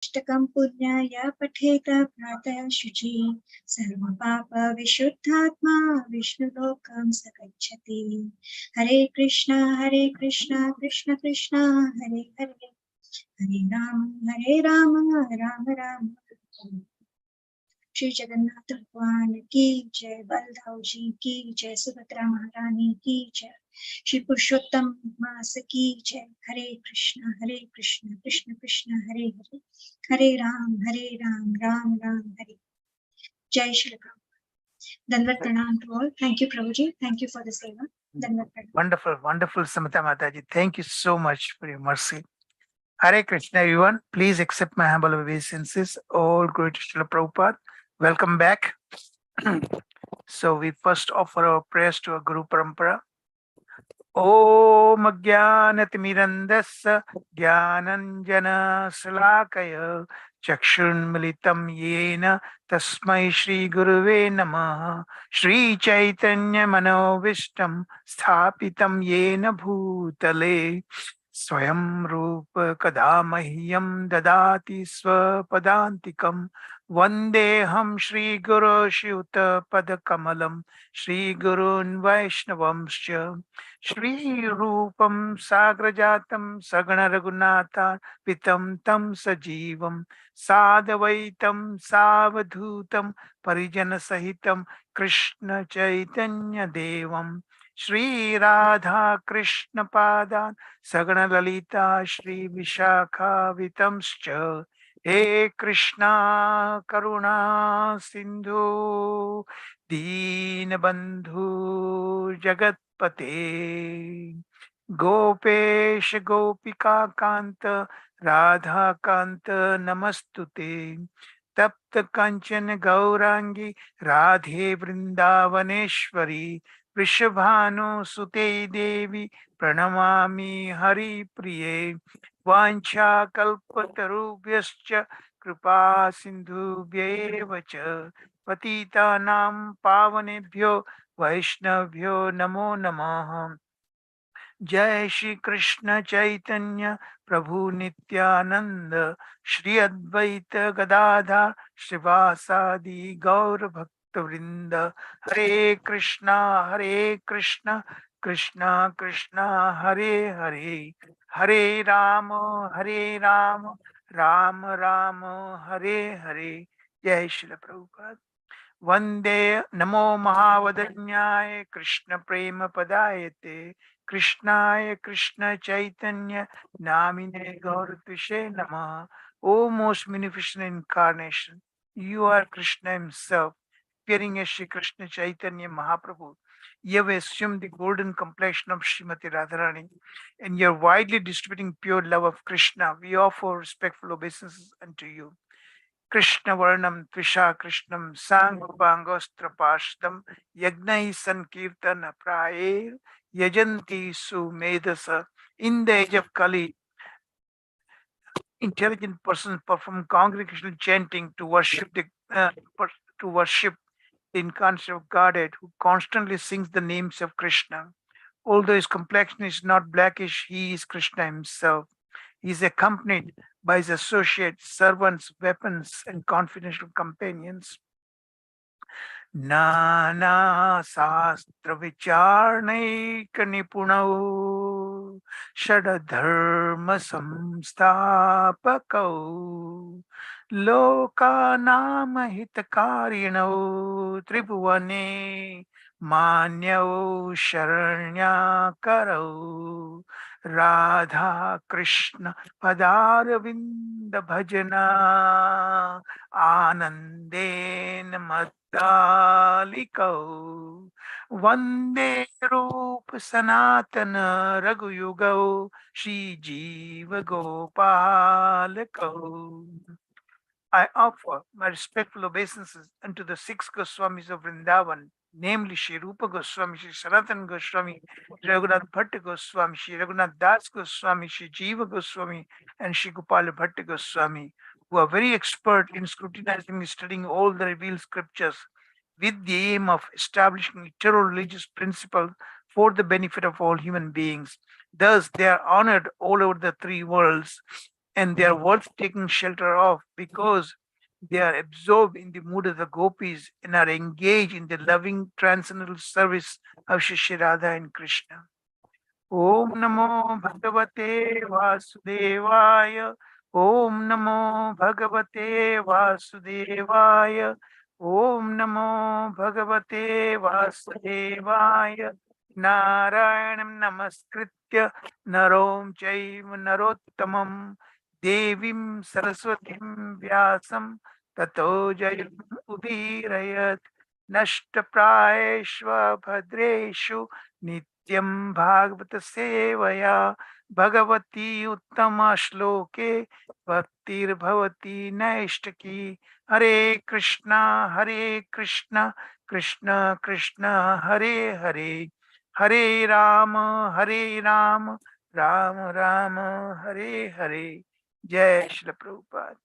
अष्टकं पुण्याय पठेत प्रातः शुचि सर्वपापविशुद्धात्मा विष्णुलोकं स गच्छति। हरे कृष्ण कृष्ण कृष्ण हरे हरे, हरे राम राम राम श्री जगन्नाथ भगवान की जय, बलदेव जी की जय, सुभद्रा महारानी की जय, श्री पुरुषोत्तम मास की जय। हरे कृष्ण कृष्ण कृष्ण हरे हरे, हरे राम राम राम हरे। जय श्री राम। धन्यवाद प्रणाम to all. Thank you Prabhuji, thank you for the सेवा। धन्यवाद प्रणाम। Wonderful, wonderful, Samita Mataji. Thank you so much for your mercy. Hare Krishna, everyone. Please accept my humble obeisances. All glory to Srila Prabhupada. Welcome back. So we first offer our prayers to our Guru Parampara. Om Ajnanatimirandasya Jnananjana Salakaya Chakshunmilitam Yena Tasmai Shri Guruve Namaha. Shri Chaitanya Manovishtam Sthapitam Yena Bhutale Swayam Rupa Kadamahyam Dadati Swapadantikam Vandeham Shri Guru Shuta Padakamalam Shri Gurun Vaishnavamscha Shri Rupam Sagrajatam Sagana Raghunatha Pitam Tam Sajivam Sadavaitam Savadhutam Parijana Sahitam Krishna Chaitanya Devam Shri Radha Krishna Padan Sagana Lalita Shri Vishakha Vitamscha He Krishna Karuna Sindhu Deenabandhu Jagatpate Gopesh Gopika Kanta Radha Kanta Namastute Tapta Kanchan Gaurangi Radhe Vrindavaneshwari Vrishabhanu Sute Devi Pranamami Hari Priye Vancha Kalpatarubhyascha Kripa Sindhubhyeva cha Patitanam Pavanebhyo Vaishnavyo Namo Namaha. Jai Shri Krishna Chaitanya Prabhu Nityananda Shri Advaita Gadadha Shivasadi Gaur Bhakta Vrinda Hare Krishna Krishna Krishna Hare Hare Hare Rama Ram Ram Hare Hare. Jai Shri Prabhupada. Vande Namo Mahavadanyaya Krishna Prema Padayate Krishnaya Krishna Chaitanya Namine Gauratushe Nama. O most beneficent incarnation, you are Krishna himself, appearing as Shri Krishna Chaitanya Mahaprabhu. You have assumed the golden complexion of Srimati Radharani, and you are widely distributing pure love of Krishna. We offer respectful obeisances unto you. Krishna Varnam Tvisha Krishnam Sangupangostra Pashdam Yagnai Sankirtana Prayer Yajanti Sumedasa. In the age of Kali, intelligent persons perform congregational chanting to worship to worship the incarnation of Godhead, who constantly sings the names of Krishna. Although his complexion is not blackish, he is Krishna himself. He is accompanied by his associates, servants, weapons, and confidential companions. Nana Sastra Vicharnaik Nipunau Shadadharma Samstapakau Lokanama Hitakarinau Tribhuvane Manyau Sharanyakarau Radha Krishna Padaravinda Bhajana Ananden Daliko Vande Rup Sanatana Raghuyugo Shri Jiva Gopalako. I offer my respectful obeisances unto the six Goswamis of Vrindavan, namely Shri Rupa Goswami, Shri Sanatana Goswami, Shri Raghunath Bhatta Goswami, Shri Raghunath Das Goswami, Shri Jiva Goswami, and Shri Gopala Bhatta Goswami, who are very expert in scrutinizing and studying all the revealed scriptures with the aim of establishing eternal religious principles for the benefit of all human beings. Thus, they are honored all over the three worlds. and they are worth taking shelter of because they are absorbed in the mood of the gopis and are engaged in the loving transcendental service of Shri Radha and Krishna. Om Namo Bhagavate Vasudevaya. Om Namo Bhagavate Vasudevaya. Om Namo Bhagavate Vasudevaya. Narayanam Namaskritya Narom Chaiva Narottamam Devim Saraswatim Vyasam Tato Jayam Udirayat Nashtaprayeshva Bhadreshu Nityam Bhagavata Sevaya Bhagavati Uttama Shloke Bhaktir Bhavati Naishtaki Hare Krishna Krishna Krishna Hare Hare Hare Rama Rama Rama Hare Hare. Jai Shri Prabhupada.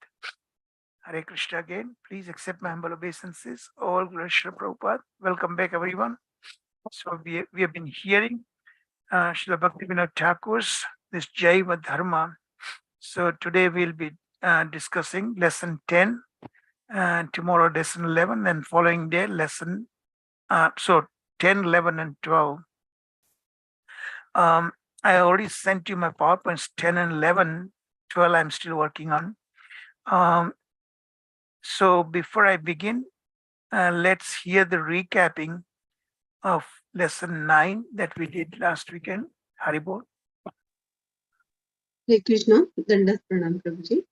Hare Krishna again. Please accept my humble obeisances. All glory Shri Prabhupada. Welcome back, everyone. So we have been hearing Srila Bhaktivinoda Thakur's this Jaiva-dharma. So today we'll be discussing lesson 10, tomorrow lesson 11, and following day lesson, so 10, 11, and 12. I already sent you my PowerPoints 10 and 11, 12 I'm still working on. So before I begin, let's hear the recapping of lesson 9 that we did last weekend. Haribol. Hare Krishna, Dandat Pranam Prabhuji.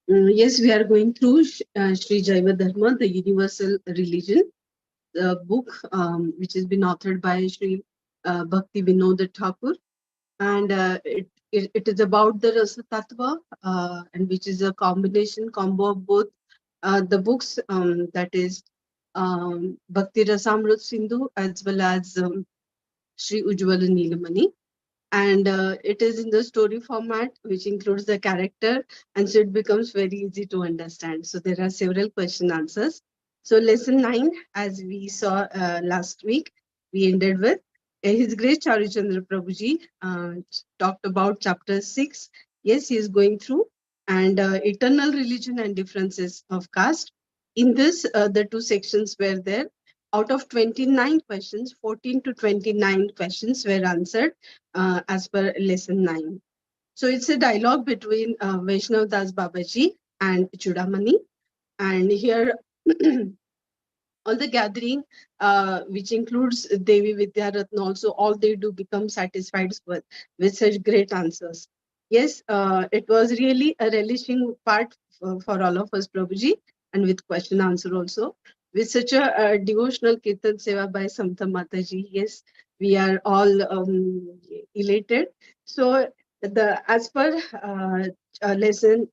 Yes, we are going through Sri Jaiva Dharma, the Universal Religion, the book which has been authored by Sri Bhakti Vinod Thakur. And it is about the Rasa Tattva, and which is a combo of both the books, that is Bhakti Rasamrut Sindhu as well as Sri Ujjwala Neelamani. And it is in the story format, which includes the character, and so it becomes very easy to understand. So there are several question answers. So lesson 9, as we saw last week, we ended with His Grace Charuchandra Prabhuji talked about chapter 6. Yes, he is going through, and eternal religion and differences of caste. In this, the two sections were there. Out of 29 questions, 14 to 29 questions were answered as per lesson 9. So it's a dialogue between Vaishnav Das Babaji and Chudamani. And here, all the gathering, which includes Devi Vidyaratna also, all they do become satisfied with such great answers. Yes, it was really a relishing part for all of us, Prabhuji, and with question answer also. With such a devotional Kirtan Seva by Samta Mataji, yes, we are all elated. So, as per lesson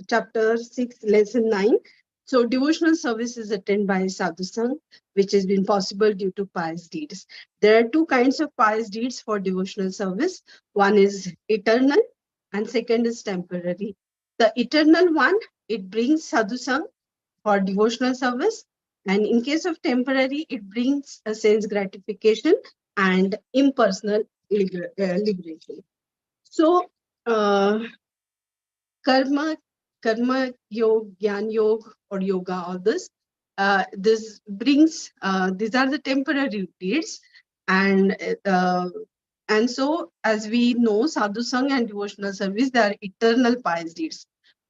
chapter 6, lesson 9, so devotional service is attended by sadhu sang, which has been possible due to pious deeds. There are two kinds of pious deeds for devotional service. One is eternal and second is temporary. The eternal one, it brings sadhu sang for devotional service, and in case of temporary, it brings a sense gratification and impersonal liberation. So karma yoga, gyan yoga, or yoga, all this brings, these are the temporary deeds, and so as we know, sadhu sang and devotional service, they are eternal pious deeds.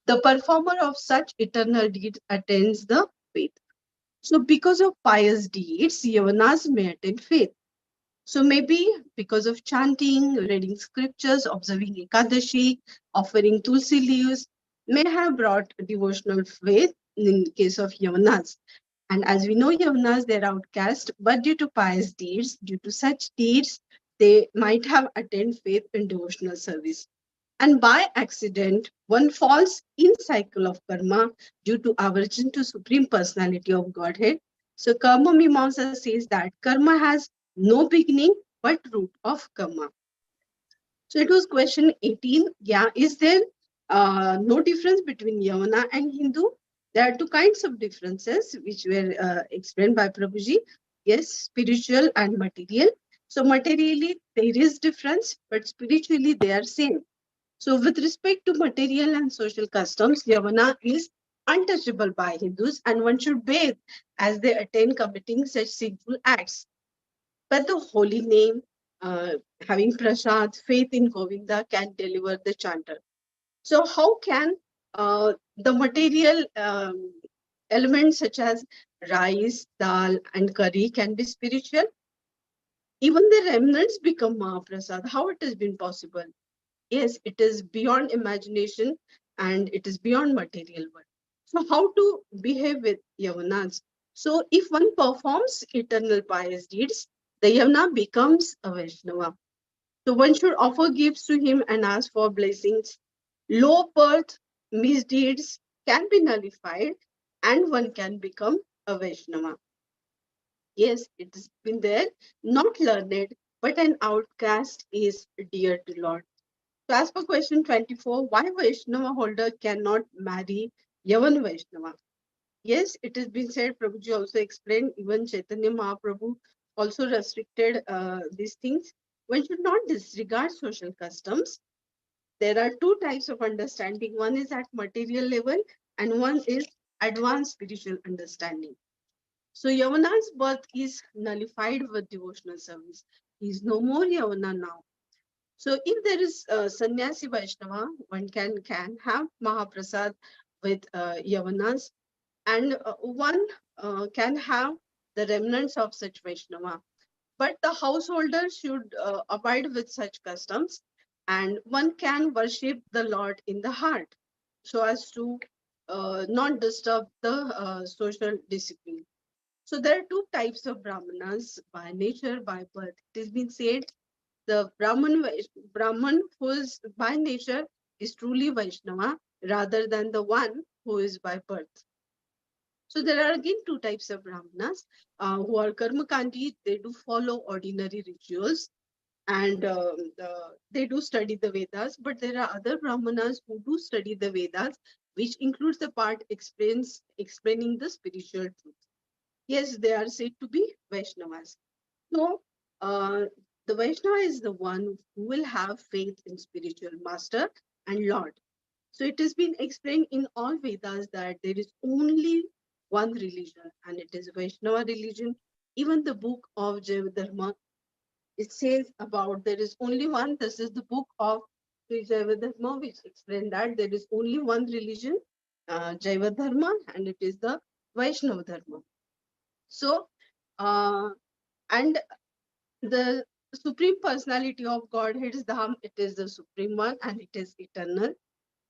The performer of such eternal deeds attains the faith. So because of pious deeds, yavanas may attain faith. So maybe because of chanting, reading scriptures, observing Ekadashi, offering tulsi leaves, may have brought devotional faith in case of Yavanas. And as we know, Yavanas, they're outcast, but due to pious deeds, due to such deeds, they might have attained faith in devotional service. And by accident, one falls in cycle of karma due to aversion to Supreme Personality of Godhead. So Karma Mimamsa says that karma has no beginning but root of karma. So it was question 18. Yeah, is there no difference between Yavana and Hindu? There are two kinds of differences which were explained by Prabhuji. Yes, spiritual and material. So materially there is difference, but spiritually they are same. So with respect to material and social customs, Yavana is untouchable by Hindus and one should bathe as they attain committing such sinful acts. But the holy name, having prasad, faith in Govinda can deliver the chanter. So how can the material elements such as rice, dal and curry can be spiritual? Even the remnants become Mahaprasad. How it has been possible? Yes, it is beyond imagination and it is beyond material world. So how to behave with Yavanas? So if one performs eternal pious deeds, the Yavana becomes a Vaishnava. So one should offer gifts to him and ask for blessings. Low birth misdeeds can be nullified and one can become a Vaishnava. Yes, it has been there, not learned, but an outcast is dear to Lord. So as per question 24, why Vaishnava holder cannot marry Yavan Vaishnava? Yes, it has been said, Prabhuji also explained, even Chaitanya Mahaprabhu also restricted these things. One should not disregard social customs. There are two types of understanding. One is at material level and one is advanced spiritual understanding. So Yavana's birth is nullified with devotional service. He is no more Yavana now. So if there is sannyasi Vaishnava, one can have Mahaprasad with Yavanas and one can have the remnants of such Vaishnava. But the householder should abide with such customs and one can worship the Lord in the heart so as to not disturb the social discipline. So there are two types of Brahmanas by nature, by birth. It has been said the Brahman who is by nature is truly Vaishnava rather than the one who is by birth. So there are again two types of Brahmanas who are Karmakandi. They do follow ordinary rituals and they do study the Vedas. But there are other Brahmanas who do study the Vedas, which includes the part explaining the spiritual truth. Yes, they are said to be Vaishnavas. So, the Vaishnava is the one who will have faith in spiritual master and Lord. So, it has been explained in all Vedas that there is only one religion and it is Vaishnava religion. Even the book of Jaiva-dharma, it says about there is only one. This is the book of Sri Jaiva-dharma, which explains that there is only one religion, Jaiva-dharma, and it is the Vaishnava dharma. So, and the supreme personality of Godhead is Dham, it is the supreme one and it is eternal.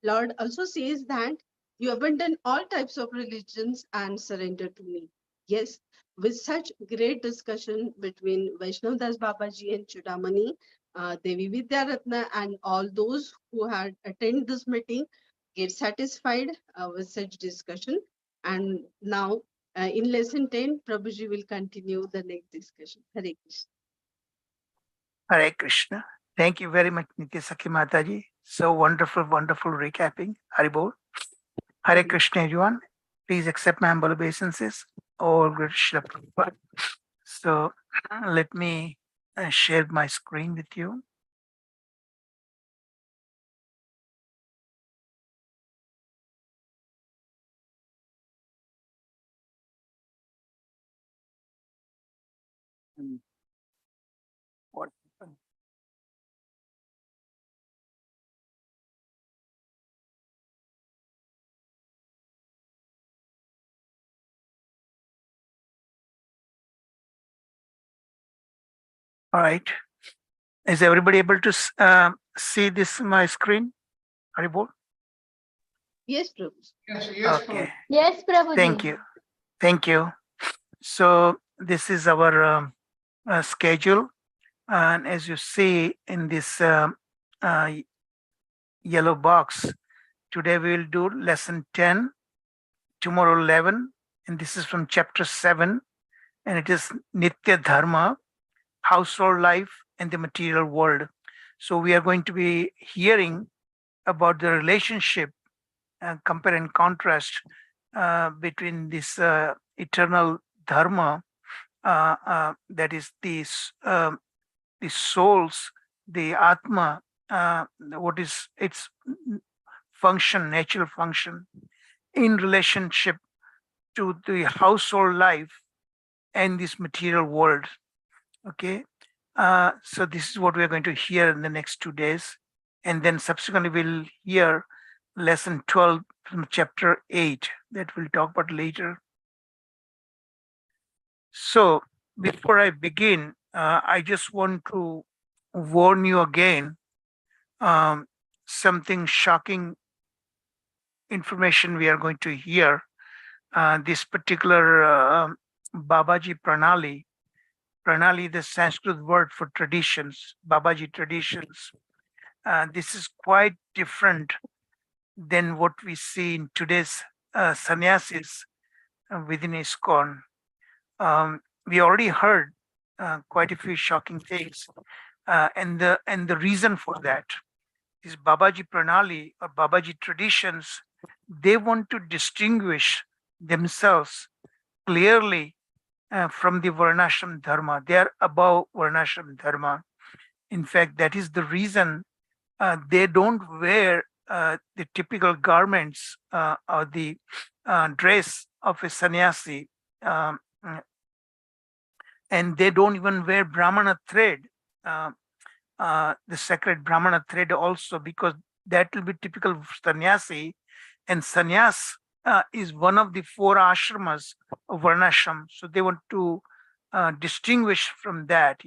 Lord also says that you abandon all types of religions and surrender to me. Yes, with such great discussion between Vaishnav Das Babaji and Chudamani, Devi Vidyaratna and all those who had attended this meeting get satisfied with such discussion. And now in lesson 10, Prabhuji will continue the next discussion. Hare Krishna. Hare Krishna. Thank you very much, Nitya Sakhi Mataji. So wonderful, wonderful recapping. Haribol. Hare Krishna, everyone. Please accept my humble obeisances. All good Srila Prabhupada. So let me share my screen with you. What happened? All right. Is everybody able to see this my screen? Haribol? Yes, Prabhu. Okay. Yes, Prabhuji. Thank you. Thank you. So this is our schedule. And as you see in this yellow box, today we will do lesson 10, tomorrow 11, and this is from chapter 7, and it is Nitya-dharma, household life and the material world. So we are going to be hearing about the relationship, compare and contrast between this eternal dharma, that is the souls, the atma, what is its function, natural function in relationship to the household life and this material world. Okay. So this is what we're going to hear in the next 2 days. And then subsequently we'll hear lesson 12 from chapter 8 that we'll talk about later. So before I begin, I just want to warn you again, something shocking information we are going to hear. This particular Babaji Pranali, the Sanskrit word for traditions, Babaji traditions. This is quite different than what we see in today's sannyasis within ISKCON. We already heard quite a few shocking things, and the reason for that is Babaji Pranali or Babaji traditions. They want to distinguish themselves clearly from the Varnashram Dharma. They are above Varnashram Dharma. In fact, that is the reason they don't wear the typical garments or the dress of a sannyasi, um, and they don't even wear Brahmana thread, the sacred Brahmana thread also, because that will be typical of sannyasi, and sannyas is one of the 4 ashramas of Varnashram. So they want to distinguish from that,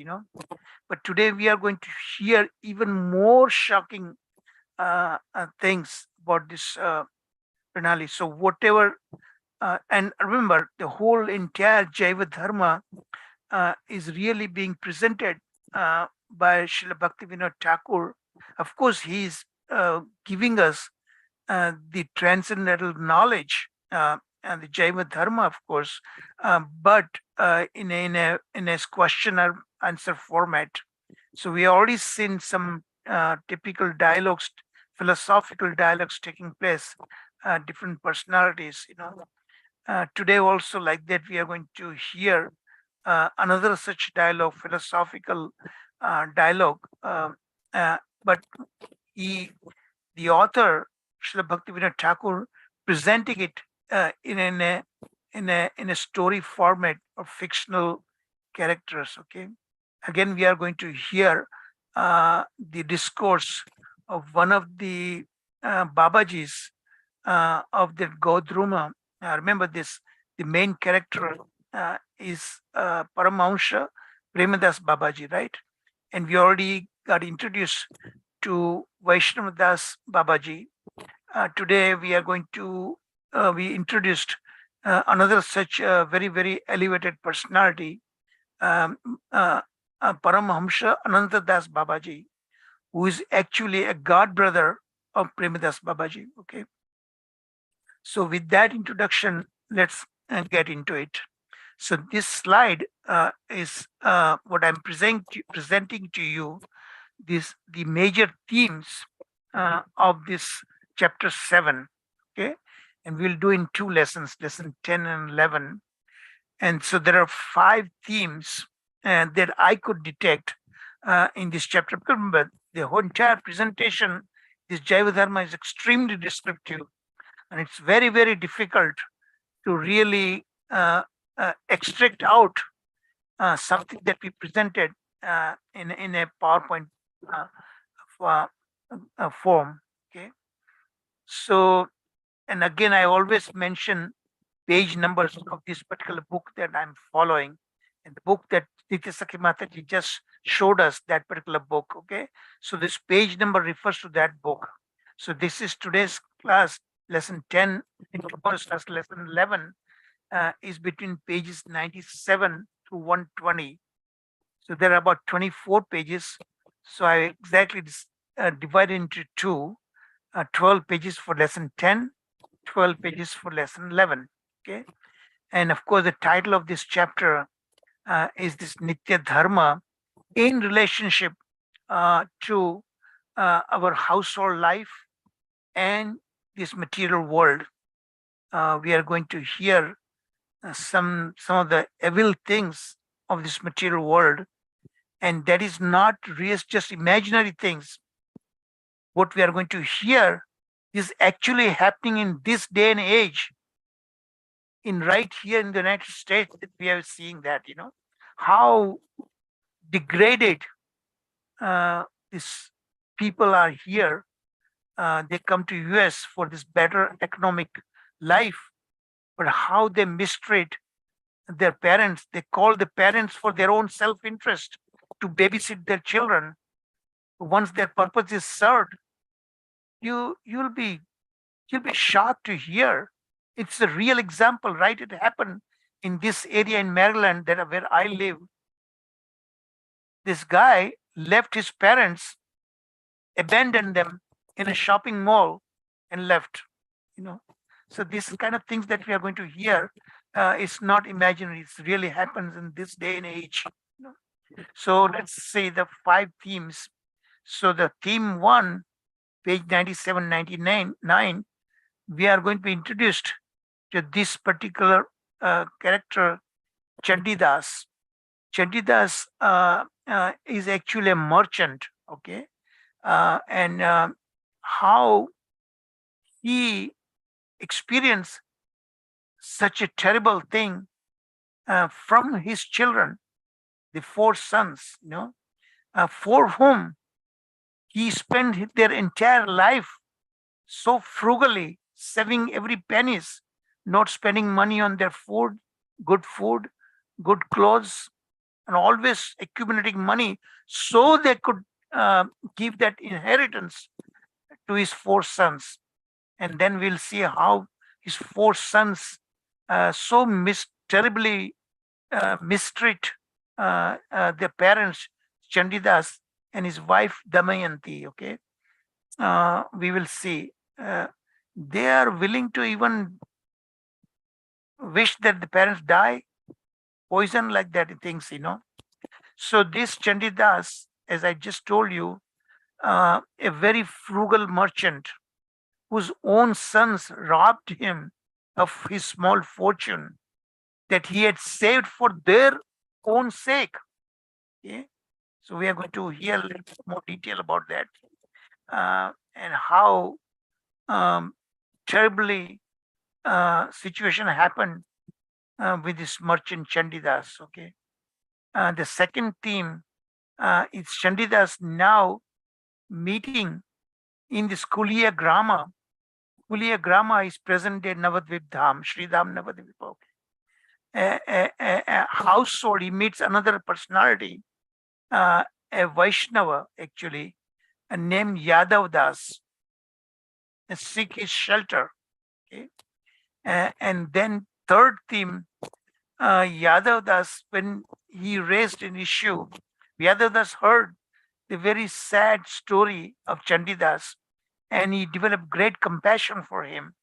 But today we are going to hear even more shocking things about this Pranali. So whatever, and remember, the whole entire Jaiva Dharma is really being presented by Srila Bhaktivinoda Thakur. Of course, he is giving us the transcendental knowledge and the Jaiva Dharma, of course, but in a question or answer format. So we already seen some typical dialogues, philosophical dialogues taking place, different personalities. Today also like that we are going to hear another such dialogue, philosophical dialogue, but the author Srila Bhaktivinoda Thakur presenting it in a story format of fictional characters. Okay, again we are going to hear the discourse of one of the Babajis of the Godruma. Remember this: the main character is Paramahamsa Premadas Babaji, right? And we already got introduced to Vaishnavadas Babaji. Today we are going to we introduced another such very, very elevated personality, Paramahamsa Anantadas Babaji, who is actually a god brother of Premadas Babaji. Okay. So with that introduction, let's get into it. So this slide is what I'm presenting to you. The major themes of this chapter 7. Okay, and we'll do in 2 lessons, lesson 10 and 11. And so there are 5 themes that I could detect in this chapter. Remember, the whole entire presentation, this Jaiva Dharma is extremely descriptive, and it's very, very difficult to really extract out something that we presented in a PowerPoint form. Okay, so, and again, I always mention page numbers of this particular book that I'm following, and the book that Nitya Sakhi Mataji just showed us, that particular book. Okay, so this page number refers to that book. So this is today's class, lesson 10, and tomorrow's class, lesson 11, is between pages 97 to 120. So there are about 24 pages. So I exactly divided into 2, 12 pages for lesson 10, 12 pages for lesson 11. Okay, and of course the title of this chapter is this Nitya-dharma in relationship to our household life and this material world. We are going to hear some of the evil things of this material world, and that is not just imaginary things. what we are going to hear is actually happening in this day and age, in right here in the United States. That we are seeing that, how degraded these people are here. They come to US for this better economic life, but how they mistreat their parents. They call the parents for their own self-interest to babysit their children. Once their purpose is served, you'll be shocked to hear. It's a real example, right? It happened in this area in Maryland, that where I live. This guy left his parents, abandoned them in a shopping mall, and left. So these kind of things that we are going to hear, it's not imaginary. It really happens in this day and age. So let's say the 5 themes. So the theme 1, page 97, 99, we are going to be introduced to this particular character, Chandidas. Chandidas is actually a merchant, okay? And how he experienced such a terrible thing from his children, the 4 sons, for whom he spent their entire life so frugally, saving every pennies, not spending money on their food, good clothes, and always accumulating money so they could give that inheritance to his 4 sons. And then we'll see how his 4 sons so terribly mistreat their parents, Chandidas, and his wife Damayanti. Okay, we will see. They are willing to even wish that the parents die, poison like that, things, So this Chandidas, as I just told you, a very frugal merchant whose own sons robbed him of his small fortune that he had saved for their own sake. Okay? So we are going to hear a little bit more detail about that, and how terribly situation happened with this merchant Chandidas. Okay. The second theme is Chandidas now meeting in this Kuliya Grama. Kuliya Grama is present day Navadvip Dham, Sri Dham Navadvip. Okay. A household, he meets another personality, a Vaishnava actually, named Yadav Das, and seek his shelter. Okay. And then third theme, Yadav Das, when he raised an issue, Yadav Das heard the very sad story of Chandidas, and he developed great compassion for him.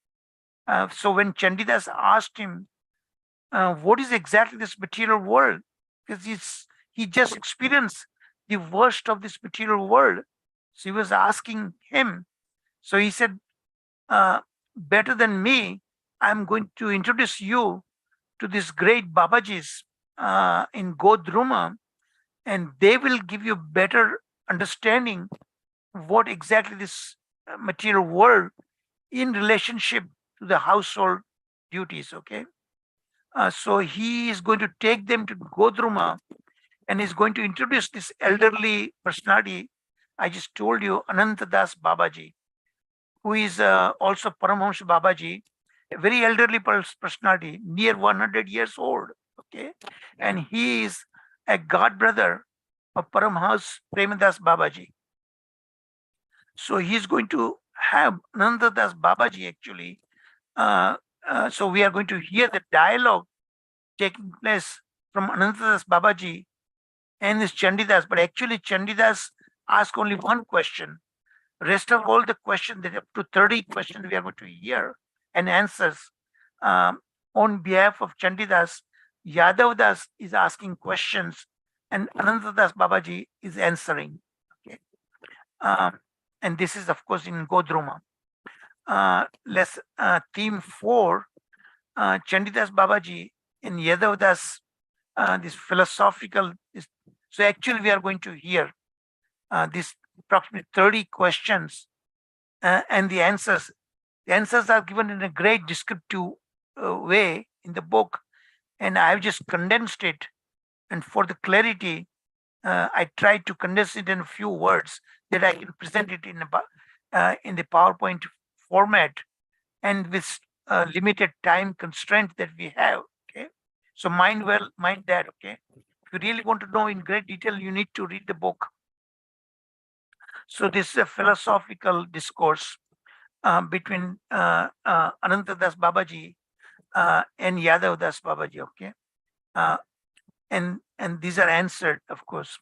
So when Chandidas asked him, what is exactly this material world? Because he just experienced the worst of this material world. So he was asking him. So he said, better than me, I'm going to introduce you to these great Babajis in Godruma, and they will give you better understanding what exactly this material world in relationship to the household duties. Okay. So he is going to take them to Godruma, and is going to introduce this elderly personality. I just told you, Anantadas Babaji, who is also Paramahamsa Babaji, a very elderly personality, near 100 years old. Okay. And he is a god brother of Paramahamsa Premadas Babaji. So he's going to have Anantadas Babaji actually. So we are going to hear the dialogue taking place from Anantadas Babaji and this Chandidas. But actually Chandidas asked only one question. Rest of all the questions, that up to 30 questions we are going to hear and answers on behalf of Chandidas. Yadav Das is asking questions and Anantadas Babaji is answering. Okay. And this is of course in Godruma. Let's theme 4, Chandidas Babaji and Yadav Das, this philosophical. So actually we are going to hear this approximately 30 questions and the answers. The answers are given in a great descriptive way in the book, and I've just condensed it. And for the clarity, I tried to condense it in a few words that I can present it in the PowerPoint format, and with limited time constraint that we have. Okay, so mind that. Okay, if you really want to know in great detail, you need to read the book. So this is a philosophical discourse between Anantadas Babaji and Yadav Das Babaji. Okay, uh, and these are answered, of course.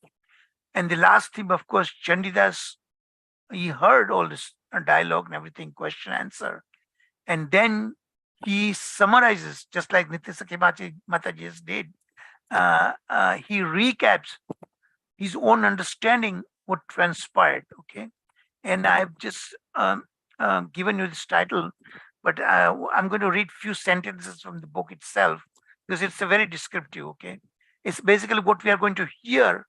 And the last theme, of course, Chandidas, he heard all this dialogue and everything, question, answer. And then he summarizes, just like Nitya Mataji did. He recaps his own understanding what transpired. Okay. And I've just given you this title, but I'm going to read few sentences from the book itself because it's a very descriptive. Okay. It's basically what we are going to hear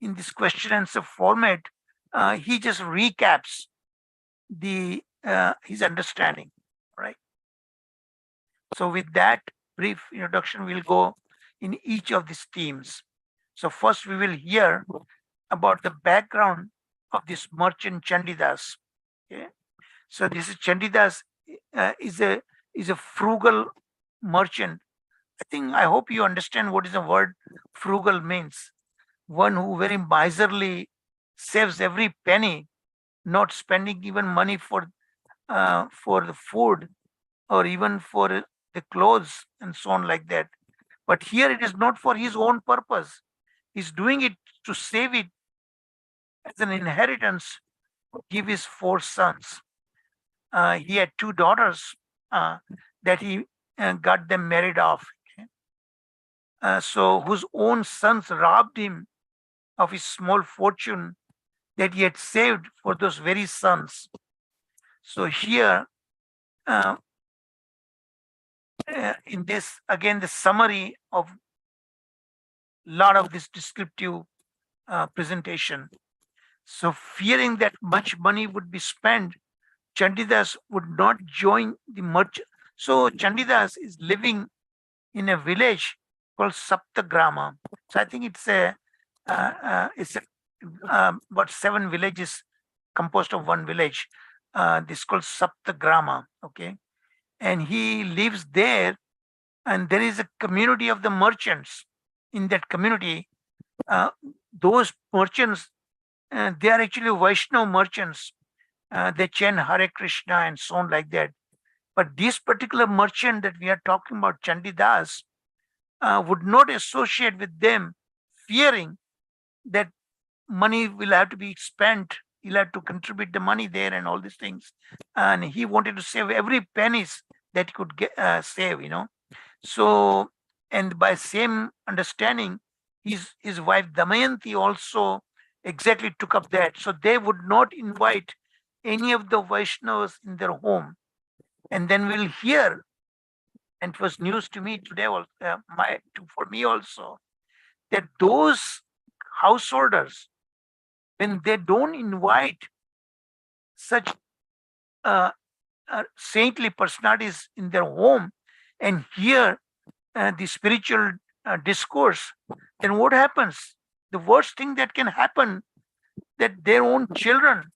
in this question answer format. He just recaps his understanding, right? So with that brief introduction, we'll go in each of these themes. So first we will hear about the background of this merchant Chandidas. Okay? So this is Chandidas is a frugal merchant. I hope you understand what is the word frugal means. One who very miserly saves every penny, not spending even money for the food or even for the clothes and so on like that. But here it is not for his own purpose. He's doing it to save it as an inheritance to give his 4 sons. He had 2 daughters that he got them married off. Okay? So whose own sons robbed him of his small fortune that he had saved for those very sons. So here, in this, again, the summary of lot of this descriptive presentation. So fearing that much money would be spent, Chandidas would not join the merchant. So Chandidas is living in a village called Saptagrama. So I think it's about 7 villages composed of one village. This is called Saptagrama. Okay, and he lives there, and there is a community of the merchants. In that community, those merchants, they are actually Vaishnava merchants. They chant Hare Krishna and so on like that. But this particular merchant that we are talking about, Chandidas, would not associate with them, fearing that money will have to be spent. He'll have to contribute the money there and all these things. And he wanted to save every pennies that he could save, So, and by same understanding, his wife Damayanti also exactly took up that. So they would not invite any of the Vaishnavas in their home. And then we'll hear, and it was news to me today, for me also, that those householders, when they don't invite such saintly personalities in their home and hear the spiritual discourse, then what happens? The worst thing that can happen, that their own children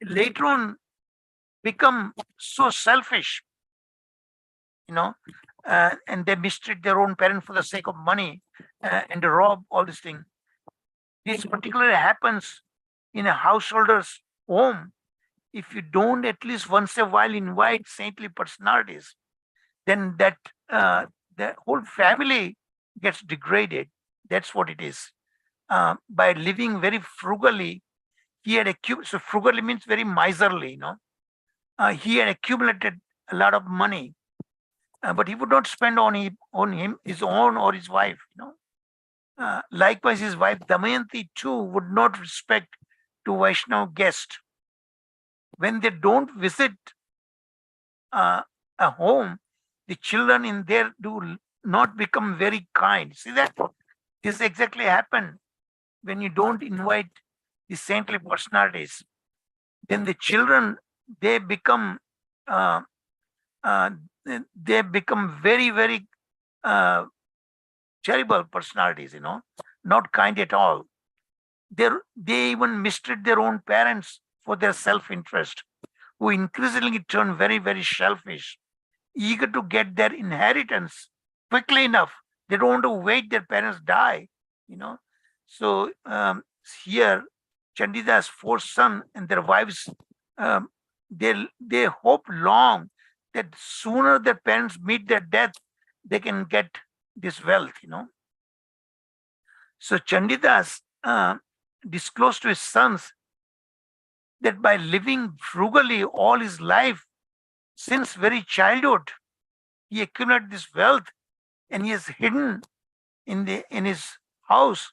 later on become so selfish, and they mistreat their own parent for the sake of money and rob all these things. This particularly happens in a householder's home. If you don't at least once a while invite saintly personalities, then that the whole family gets degraded. That's what it is. By living very frugally, he had accumulated. So frugally means very miserly. He had accumulated a lot of money, but he would not spend on his own or his wife. Likewise, his wife Damayanti too would not respect to Vaishnava guests. When they don't visit a home, the children in there do not become very kind. See that? This exactly happened when you don't invite the saintly personalities. then the children, they become uh, uh, they become very, very uh, terrible personalities, not kind at all. They even mistreat their own parents for their self-interest, who increasingly turn very, very selfish, eager to get their inheritance quickly enough. They don't want to wait their parents die, you know. So here, Chandida's four sons and their wives, um, they hope long that sooner their parents meet their death, they can get this wealth. So Chandidas disclosed to his sons that by living frugally all his life, since very childhood, he accumulated this wealth and he is hidden in his house.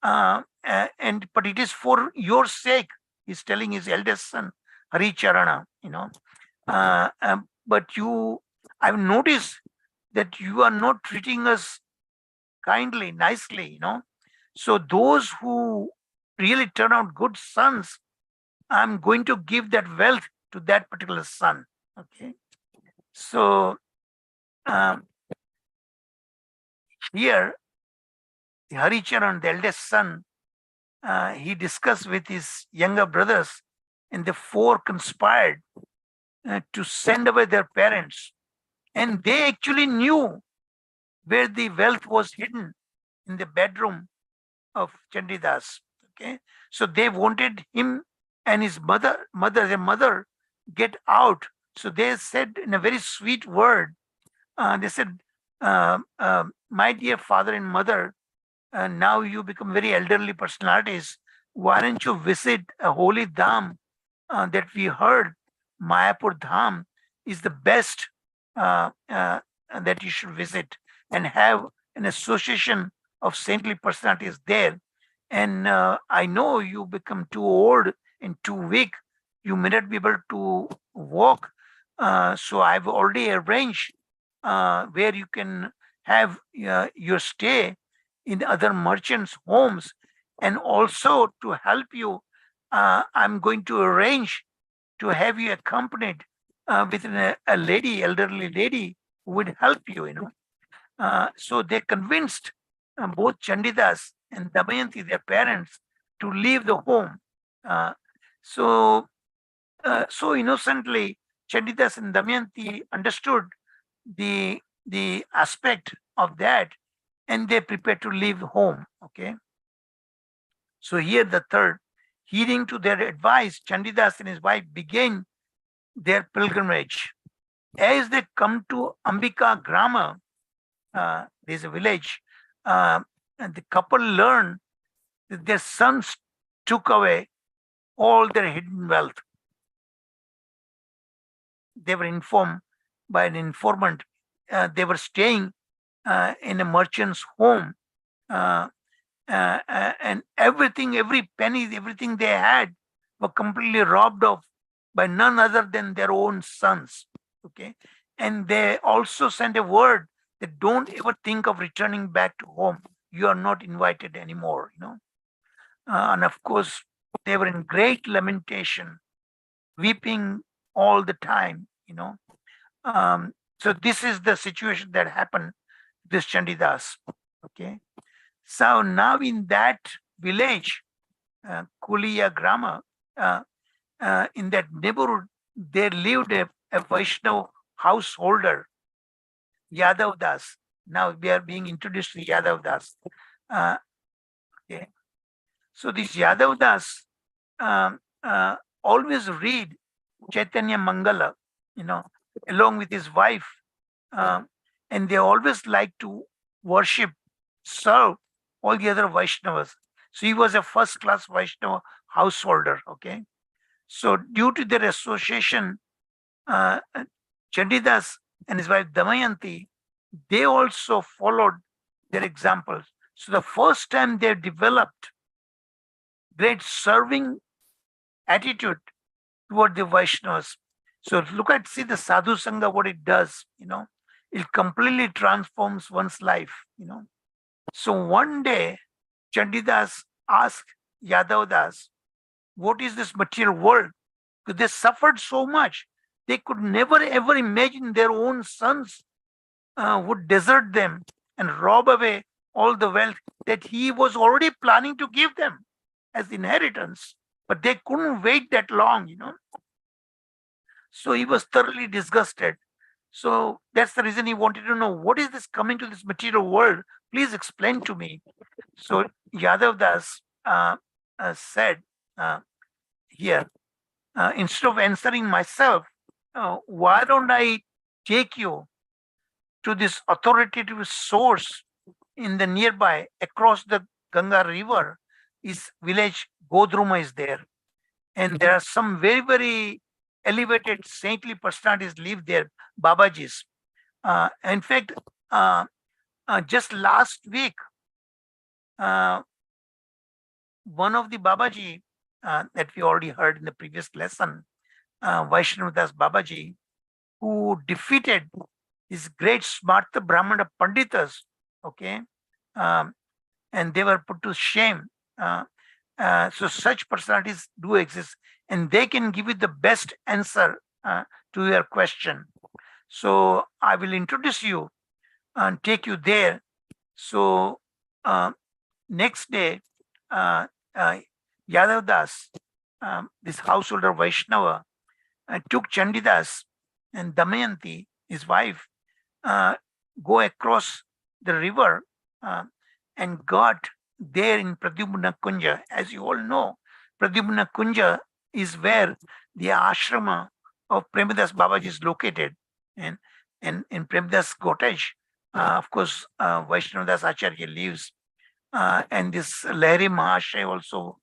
And but it is for your sake, he's telling his eldest son, Hari Charana. But I've noticed that you are not treating us kindly, nicely. So those who really turn out good sons, I'm going to give that wealth to that particular son. Okay. So um, here, the Haricharan, the eldest son, he discussed with his younger brothers, and the four conspired to send away their parents. And they actually knew where the wealth was hidden, in the bedroom of Chandidas. Okay, so they wanted him and his their mother, get out. So they said in a very sweet word, they said, "My dear father and mother, now you become very elderly personalities. Why don't you visit a holy dham that we heard, Mayapur Dham, is the best that you should visit, and have an association of saintly personalities there. And I know you become too old and too weak. You may not be able to walk. So I've already arranged where you can have your stay in other merchants' homes. And also to help you, I'm going to arrange to have you accompanied with a lady, elderly lady, who would help you. So they convinced both Chandidas and Damayanti, their parents, to leave the home. Uh, so, so innocently, Chandidas and Damayanti understood the aspect of that, and they prepared to leave home. Okay. So here the third, heeding to their advice, Chandidas and his wife began their pilgrimage. As they come to Ambika Grama, there's a village, and the couple learned that their sons took away all their hidden wealth. They were informed by an informant. They were staying in a merchant's home, and everything, every penny, everything they had, were completely robbed of by none other than their own sons. Okay, and they also sent a word that don't ever think of returning back to home. You are not invited anymore. And of course, they were in great lamentation, weeping all the time. So this is the situation that happened to this Chandidas. Okay. So now in that village, Kuliya Grama, in that neighborhood, there lived a Vaishnava householder, Yadav Das. Now we are being introduced to Yadav Das. Okay. So this Yadav Das always read Chaitanya Mangala, along with his wife, and they always like to worship, serve all the other Vaishnavas. So he was a first-class Vaishnava householder. Okay. So due to their association, Chandidas and his wife Damayanti, they also followed their examples. So the first time they developed great serving attitude toward the Vaishnavas. So see the Sadhu Sangha, what it does, it completely transforms one's life. So one day, Chandidas asked Yadav Das, what is this material world because they suffered so much. They could never ever imagine their own sons would desert them and rob away all the wealth that he was already planning to give them as inheritance. But they couldn't wait that long, So he was thoroughly disgusted. So that's the reason he wanted to know, what is this coming to this material world? Please explain to me. So Yadav Das said here, instead of answering myself, why don't I take you to this authoritative source in the nearby, across the Ganga river, is village Godruma is there. And there are some very, very elevated saintly personalities live there, Babajis. In fact, just last week, one of the Babaji that we already heard in the previous lesson, Vaishnav Das Babaji, who defeated these great Smarta Brahmana Panditas, okay, and they were put to shame. So such personalities do exist, and they can give you the best answer to your question. So I will introduce you and take you there. So next day, Yadav Das, this householder Vaishnava, took Chandidas and Damayanti, his wife, go across the river and got there in Pradyumna Kunja. As you all know, Pradyumna Kunja is where the ashrama of Premadas Babaji is located. And in Premadas cottage, of course, Vaishnav Acharya lives. And this Lahiri Mahashay also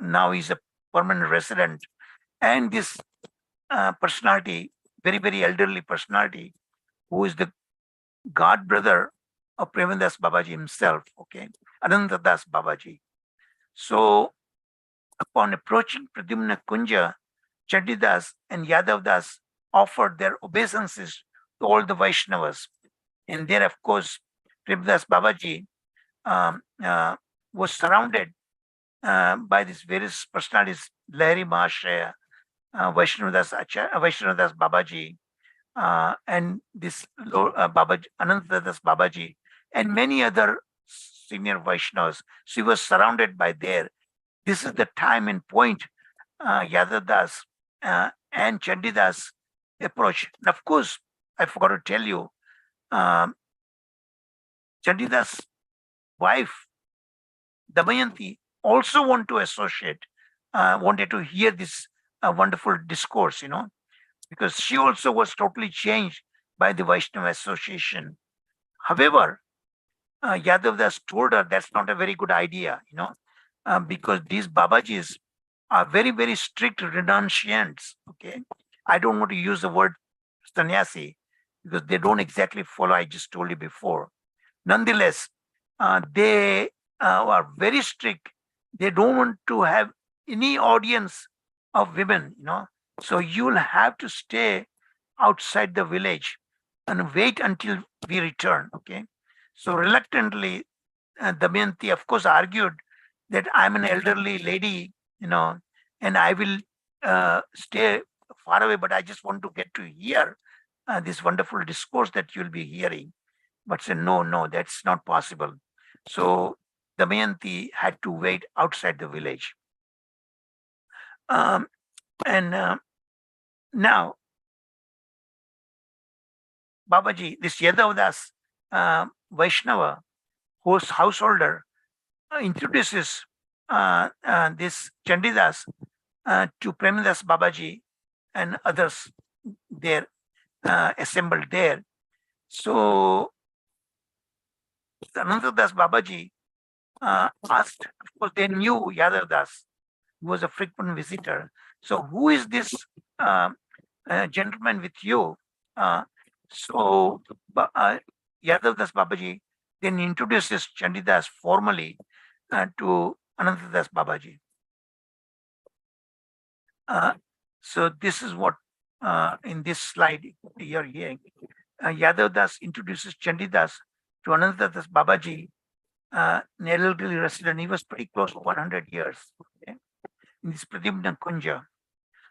now is a permanent resident. And this personality, very, very elderly personality, who is the god brother of Premadas Babaji himself, okay, Anantadas Babaji. So upon approaching Pradyumna Kunja, Chandidas and Yadav Das offered their obeisances to all the Vaishnavas. And there, of course, Premadas Babaji was surrounded by these various personalities, Lahiri Mahashaya, Vaishnav Das Babaji, and this Babaji, Anantadas Babaji, and many other senior Vaishnavas. So he was surrounded by there. This is the time and point Yadav Das and Chandidas approach. And of course, I forgot to tell you, Chandidas' wife, Damayanti, also wanted to hear this wonderful discourse, because she also was totally changed by the Vaishnava association. However, Yadav Das told her that's not a very good idea, because these Babajis are very, very strict renunciants. Okay, I don't want to use the word sannyasi because they don't exactly follow. I just told you before. Nonetheless, they are very strict. They don't want to have any audience of women, So you'll have to stay outside the village and wait until we return. Okay. So reluctantly, Damayanti, of course, argued that I'm an elderly lady, and I will stay far away, but I just want to get to hear this wonderful discourse that you'll be hearing. But said, no, that's not possible. So Damayanti had to wait outside the village. And now, Babaji, this Yadav Das Vaishnava, whose householder, introduces this Chandidas to Premadas Babaji and others there assembled there. So Anantadas Babaji asked, of course, they knew Yadav Das, who was a frequent visitor. So who is this gentleman with you? So Yadav Das Babaji then introduces Chandidas formally to Anantadas Babaji. So this is what in this slide you're hearing. Yadav Das introduces Chandidas to Anantadas Babaji, an elderly resident. He was pretty close to 100 years, okay, in this Pradyumna Kunja.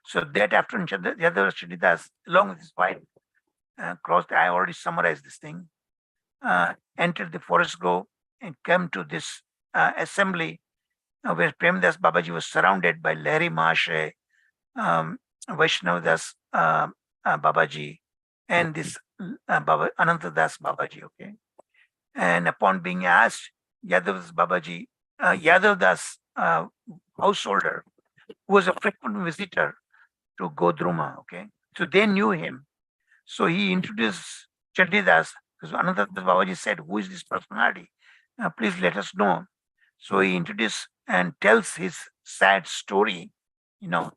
So that afternoon, Yadav Chandidas, along with his wife, crossed. I already summarized this thing. Entered the forest grove and came to this assembly where Premdas Babaji was surrounded by Lahiri Mahashay, Vaishnavdas Babaji, and this Anantadas Babaji. Okay, and upon being asked, Yadavdas Babaji, Yadavdas householder, who was a frequent visitor to Godruma. Okay, so they knew him. So he introduced Chandidas because Anantadas Babaji said, "Who is this personality? Please let us know." So he introduced and tells his sad story, you know,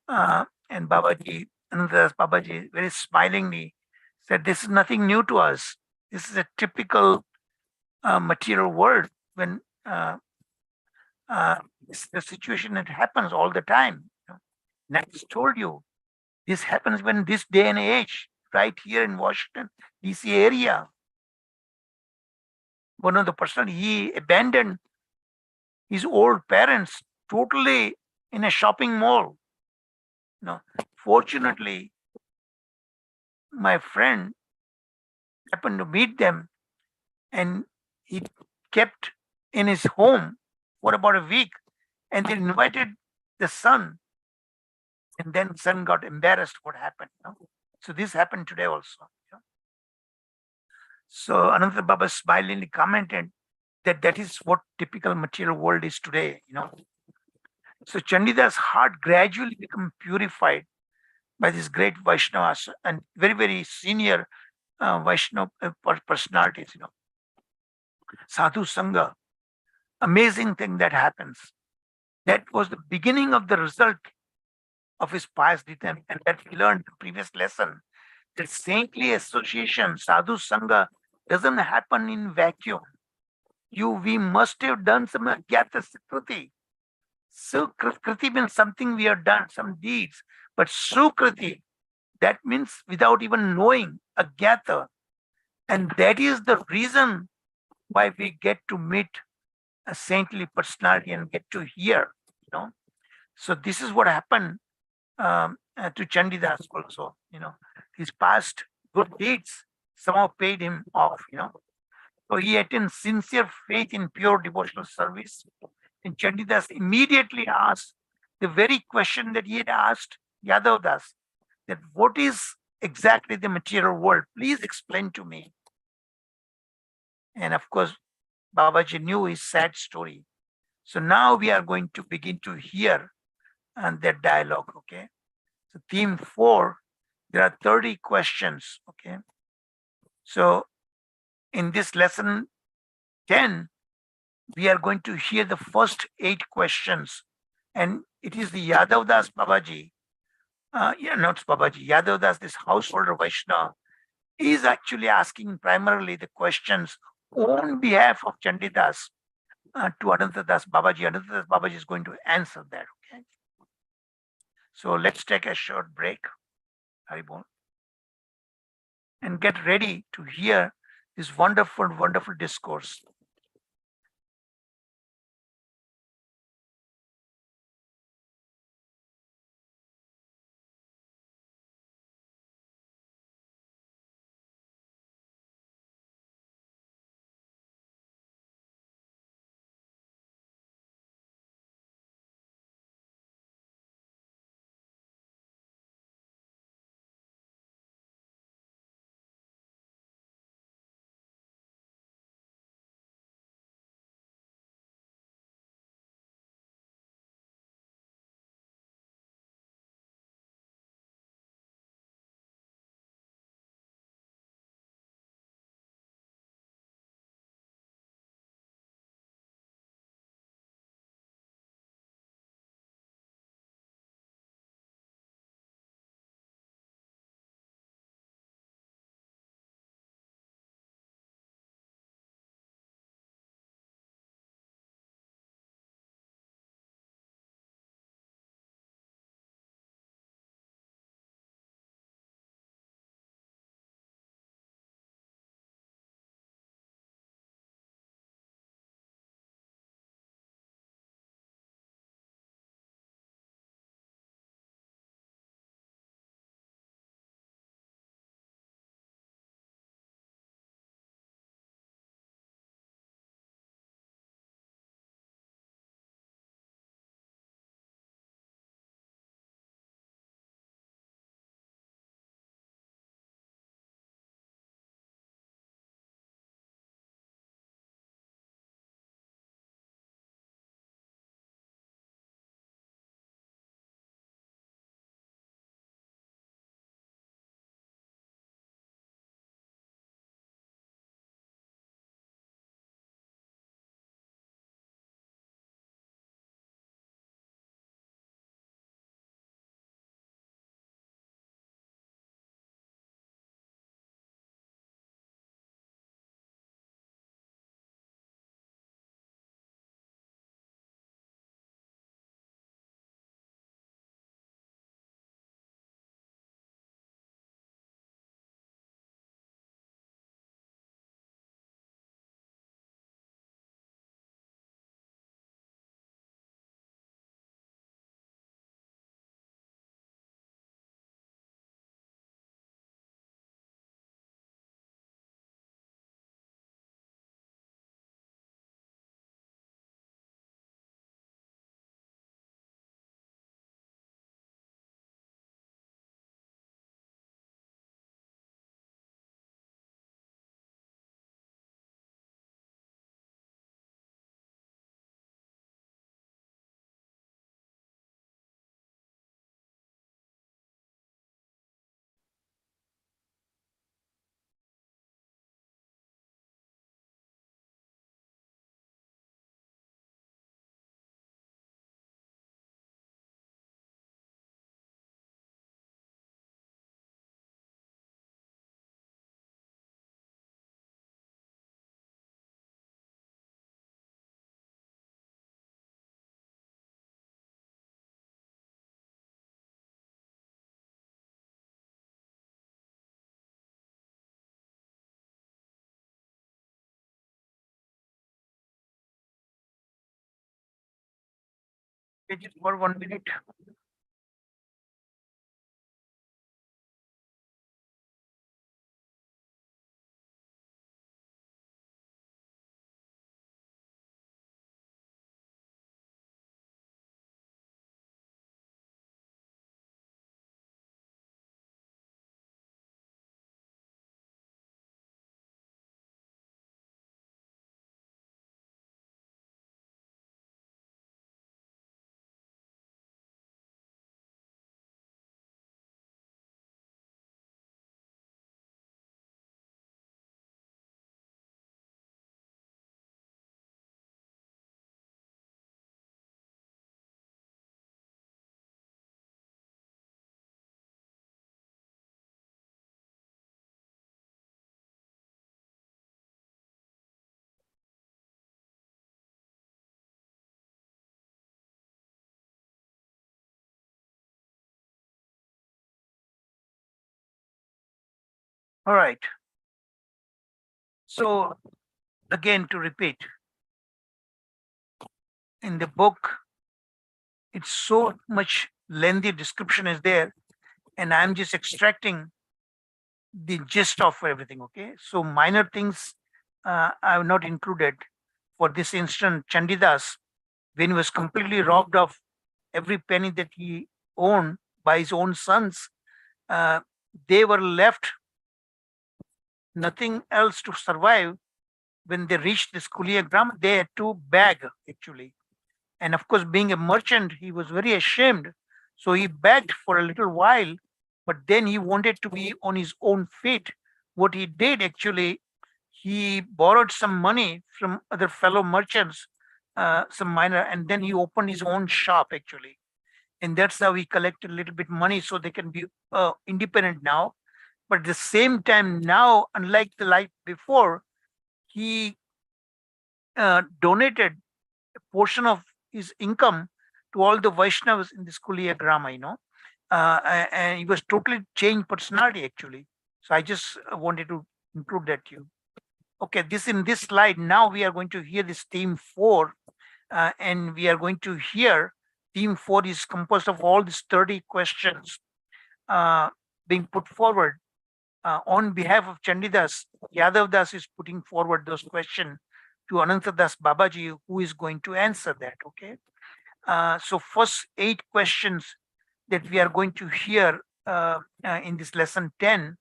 and Babaji, Anantadas Babaji, very smilingly said, "This is nothing new to us. This is a typical material world when it's the situation that happens all the time. Next told you, this happens when this day and age, right here in Washington, D.C. area. One of the person, he abandoned his old parents totally in a shopping mall. Fortunately, my friend happened to meet them and he kept in his home for about a week and they invited the son and then son got embarrassed what happened. So this happened today also. So Ananta Baba smilingly commented that that is what typical material world is today. So Chandidas heart gradually become purified by these great Vaishnavas and very, very senior Vaishnava personalities. Sadhu Sangha, amazing thing that happens. That was the beginning of the result of his pious deed, and that we learned in the previous lesson. That saintly association, sadhu sangha, doesn't happen in vacuum. We must have done some agyata sukriti. Sukriti means something we have done, some deeds. But sukriti, that means without even knowing, agyata. And that is the reason why we get to meet a saintly personality and get to hear. So this is what happened to Chandidas also. His past good deeds somehow paid him off. So he attained sincere faith in pure devotional service. And Chandidas immediately asked the very question that he had asked Yadav Das, that what is exactly the material world? Please explain to me. And of course, Babaji knew his sad story. So now we are going to begin to hear that dialogue, okay? So theme 4, there are 30 questions, okay? So in this lesson 10, we are going to hear the first 8 questions. And it is the Yadav Das Babaji, not Babaji, Yadav Das, this householder Vaishnava, is actually asking primarily the questions on behalf of Chandidas to Anantadas Babaji. Anantadas Babaji is going to answer that, okay? So let's take a short break, Haribol, and get ready to hear this wonderful, wonderful discourse. Just for 1 minute. All right. So again, to repeat, in the book, it's so much lengthy description is there, and I'm just extracting the gist of everything. Okay, so minor things I have not included. For this instant, Chandidas, when he was completely robbed of every penny that he owned by his own sons, uh, they were left nothing else to survive. When they reached this Kulia Gram, they had to beg actually. And of course, being a merchant, he was very ashamed. So he begged for a little while, but then he wanted to be on his own feet. What he did actually, he borrowed some money from other fellow merchants, some minor, and then he opened his own shop actually. And that's how he collected a little bit money so they can be independent now. But at the same time, now, unlike the life before, he donated a portion of his income to all the Vaishnavas in this Kuliya Grama, and he was totally changed personality actually. So I just wanted to include that to you. Okay, this in this slide, now we are going to hear this theme 4, and we are going to hear theme 4 is composed of all these 30 questions uh, being put forward on behalf of Chandidas. Yadav Das is putting forward those questions to Anantadas Babaji, who is going to answer that. Okay. So first 8 questions that we are going to hear in this lesson 10,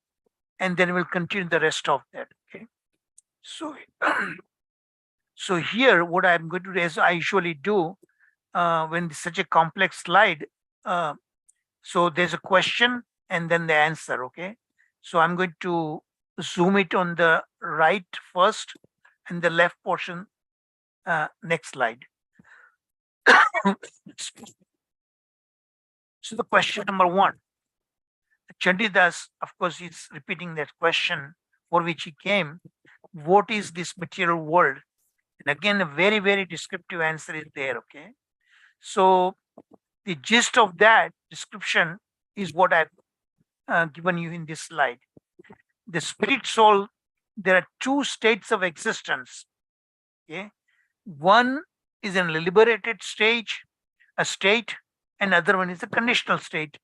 and then we'll continue the rest of that. Okay. So, so here, what I'm going to do, as I usually do, when it's such a complex slide, so there's a question and then the answer. Okay. So I'm going to zoom it on the right first and the left portion next slide. So the question number 1, Chandidas, of course, is repeating that question for which he came. What is this material world? And again, a very, very descriptive answer is there. Okay. So the gist of that description is what I've given you in this slide. The spirit soul, there are 2 states of existence. Okay. One is a liberated a state, and other one is a conditional state.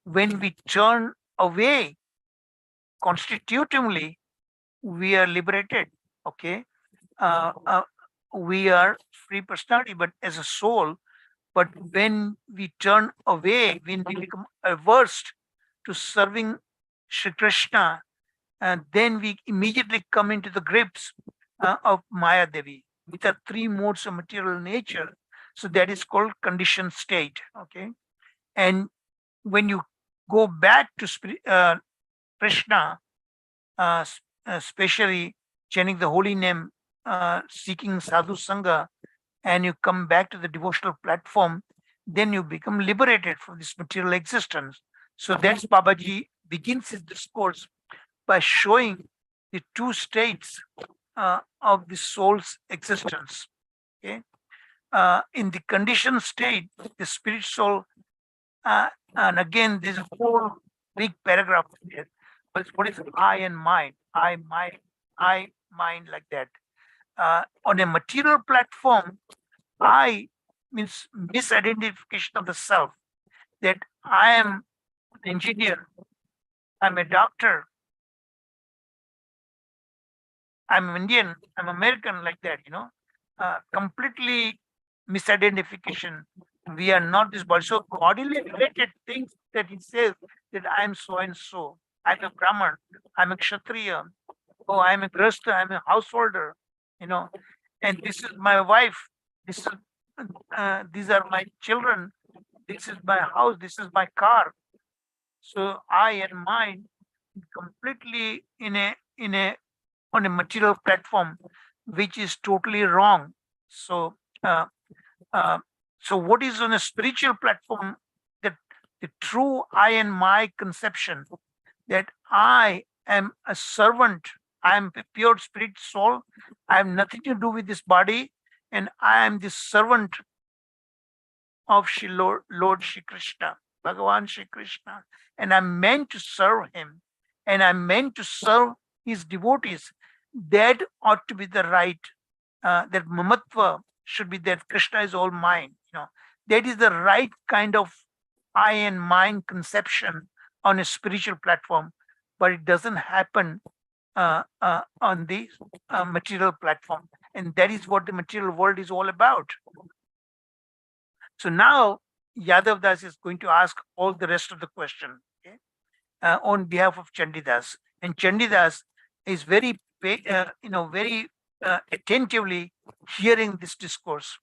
When we turn away constitutively, we are liberated. Okay. Uh, uh, we are free personality, but as a soul. But when we turn away, when we become averse to serving Sri Krishna, then we immediately come into the grips of Maya Devi with the 3 modes of material nature. So that is called conditioned state. Okay. And when you go back to Krishna, especially chanting the holy name, seeking sadhu sangha, and you come back to the devotional platform, then you become liberated from this material existence. So that's Babaji begins his discourse by showing the 2 states of the soul's existence. Okay. In the conditioned state, the spirit soul, and again, there's a whole big paragraph here. But what is I and mind? I, mind, like that. On a material platform, I means misidentification of the self, that I am an engineer, I'm a doctor, I'm Indian, I'm American, like that, completely misidentification. We are not this body. So bodily related things that he says, that I'm so and so, I'm a Brahman, I'm a Kshatriya, oh, I'm a Grasta, I'm a householder, you know, and this is my wife, this is these are my children, this is my house, this is my car. So I and mine completely in a on a material platform, which is totally wrong. So uh, uh, so what is on a spiritual platform, that the true I and my conception, that I am a servant, I am a pure spirit soul, I have nothing to do with this body, and I am the servant of Lord Shri Krishna, Bhagavan Shri Krishna, and I'm meant to serve him, and I'm meant to serve his devotees. That ought to be the right, that mamatva should be, that Krishna is all mine. That is the right kind of I and mine conception on a spiritual platform, but it doesn't happen on the material platform, and that is what the material world is all about. So now Yadav Das is going to ask all the rest of the question, okay, on behalf of Chandidas, and Chandidas is very, very attentively hearing this discourse.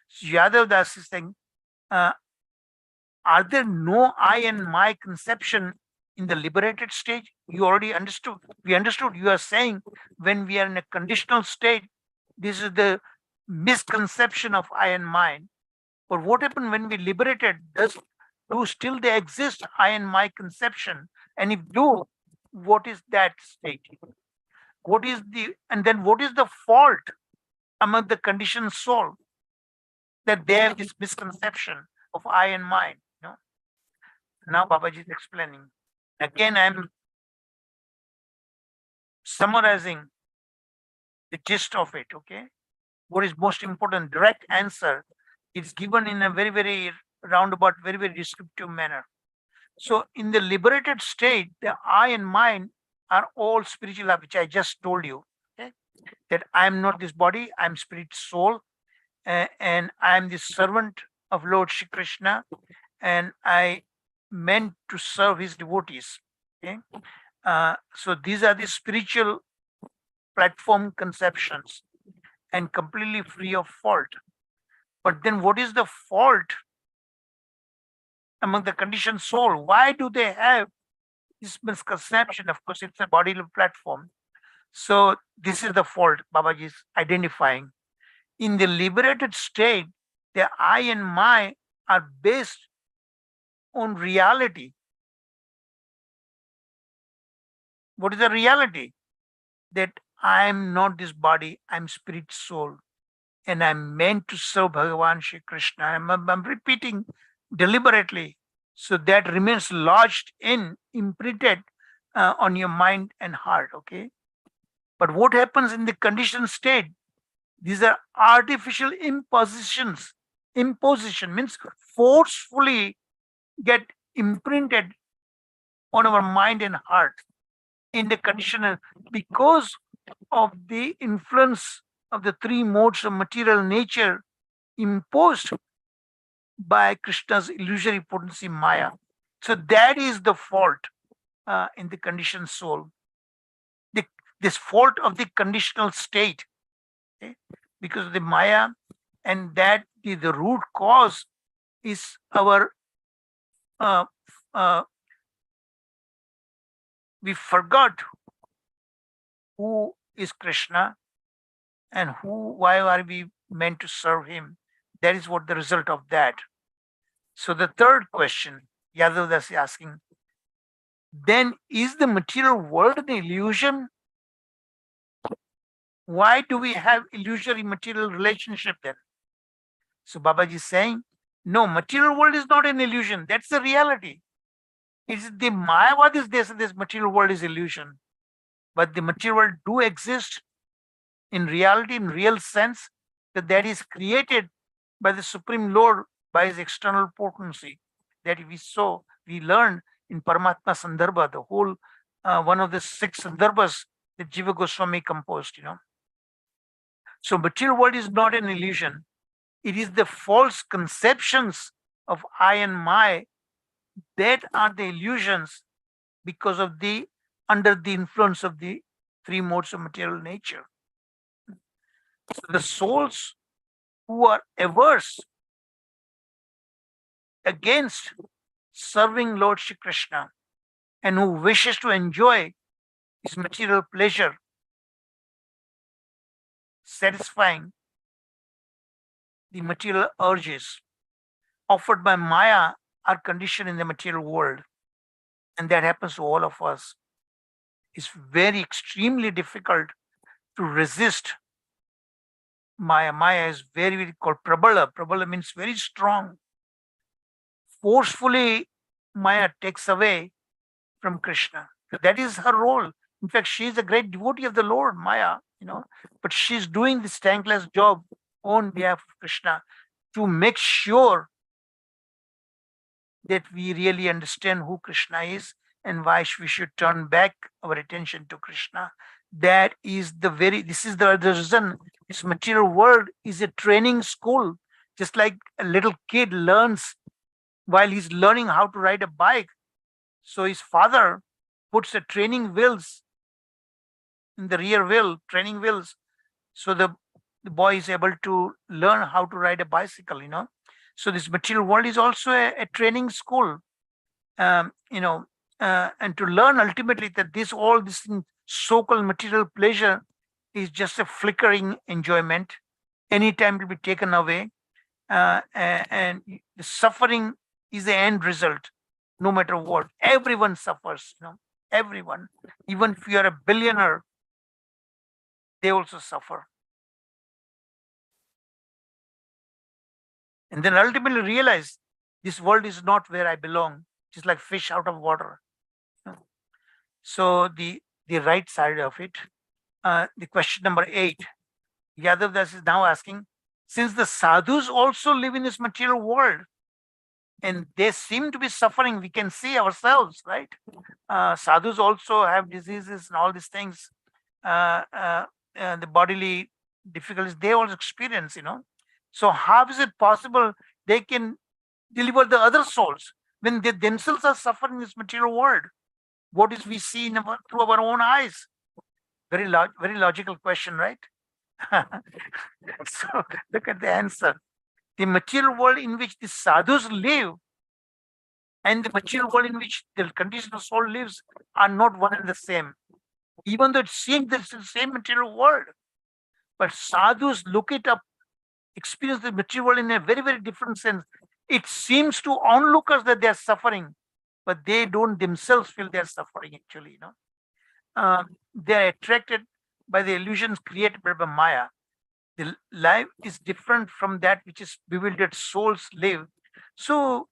So Yadav Das is saying, are there no I and my conception in the liberated stage? You already understood. We understood. You are saying when we are in a conditional state, this is the misconception of I and mine. But what happened when we liberated? Do still they exist, I and my conception? And if do, what is that state? And then what is the fault among the conditioned soul, that they have this misconception of I and mine? Now Babaji is explaining. Again, I'm summarizing the gist of it, okay? What is most important? Direct answer is given in a very, very roundabout, very, very descriptive manner. So in the liberated state, the I and mine are all spiritual, which I just told you, okay? That I am not this body, I am spirit soul, and I am the servant of Lord Shri Krishna, and I meant to serve his devotees. Okay, so these are the spiritual platform conceptions, and completely free of fault. But then what is the fault among the conditioned soul? Why do they have this misconception? Of course, it's a bodily platform. So this is the fault Babaji is identifying. In the liberated state, the I and my are based on reality. What is the reality? That I am not this body, I'm spirit soul, and I'm meant to serve Bhagavan Shri Krishna. I'm repeating deliberately, so that remains lodged imprinted on your mind and heart, okay? But what happens in the conditioned state? These are artificial impositions. Imposition means forcefully get imprinted on our mind and heart in the conditioner, because of the influence of the three modes of material nature imposed by Krishna's illusory potency Maya. So that is the fault in the conditioned soul. This fault of the conditional state, okay? Because of the Maya, and that the root cause is our we forgot who is Krishna and why are we meant to serve him. That is what the result of that. So the third question Yadav Das is asking, then is the material world an illusion? Why do we have illusory material relationship then? So Babaji is saying, no, material world is not an illusion. That's the reality. It's the Mayavadis, this material world is illusion. But the material world do exist in reality, in real sense, that is created by the Supreme Lord by his external potency that we learned in Paramatma Sandarbha, the whole one of the 6 Sandarbhas that Jiva Goswami composed, So material world is not an illusion. It is the false conceptions of I and my that are the illusions because of under the influence of the 3 modes of material nature. So the souls who are averse against serving Lord Shri Krishna and who wishes to enjoy his material pleasure, satisfying the material urges offered by Maya, are conditioned in the material world. And that happens to all of us. It's very extremely difficult to resist Maya. Maya is very, very called Prabala. Prabala means very strong. Forcefully, Maya takes away from Krishna. That is her role. In fact, she is a great devotee of the Lord, Maya, but she's doing this thankless job on behalf of Krishna to make sure that we really understand who Krishna is and why we should turn back our attention to Krishna. That is this is the reason this material world is a training school. Just like a little kid learns while he's learning how to ride a bike. So his father puts a training wheels in the rear wheel, training wheels. So the boy is able to learn how to ride a bicycle, So this material world is also a training school, and to learn ultimately that all this so-called material pleasure is just a flickering enjoyment. Anytime to be taken away, and the suffering is the end result. No matter what, everyone suffers. Everyone, even if you are a billionaire, they also suffer. And then ultimately realize this world is not where I belong. Just like fish out of water. So the right side of it, the question number 8, Yadav Das is now asking, since the sadhus also live in this material world and they seem to be suffering, we can see ourselves, right? Sadhus also have diseases and all these things, the bodily difficulties they also experience, So how is it possible they can deliver the other souls when they themselves are suffering in this material world? What is we see through our own eyes? Very logical question, right? So look at the answer. The material world in which the sadhus live and the material world in which the conditional soul lives are not one and the same. Even though it seems that it's the same material world, but sadhus look it up, experience the material world in a very, very different sense. It seems to onlookers that they're suffering, but they don't themselves feel they're suffering actually, they're attracted by the illusions created by Maya. The life is different from that which is bewildered souls live. So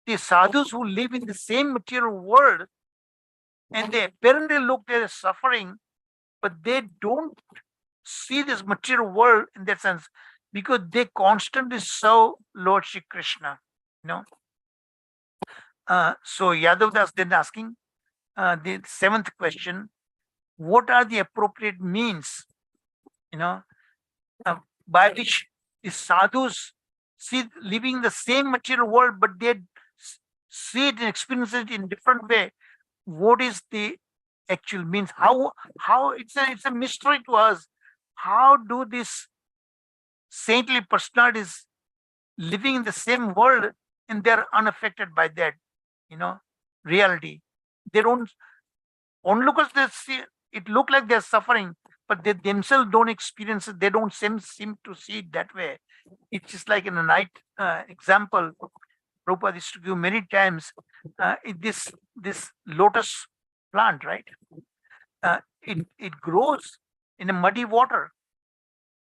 the sadhus who live in the same material world and they apparently look at suffering, but they don't see this material world in that sense because they constantly serve Lord Shri Krishna. So Yadav Das then asking the 7th question: what are the appropriate means, by which the sadhus see living the same material world, but they see it and experience it in different way? What is the actual means? How it's a mystery to us. How do these saintly personalities living in the same world and they're unaffected by that, reality? They don't onlookers, they see it look like they're suffering, but they themselves don't experience it. They don't seem to see it that way. It's just like in a night example Prabhupada used to give many times. This lotus plant, right? It grows in a muddy water.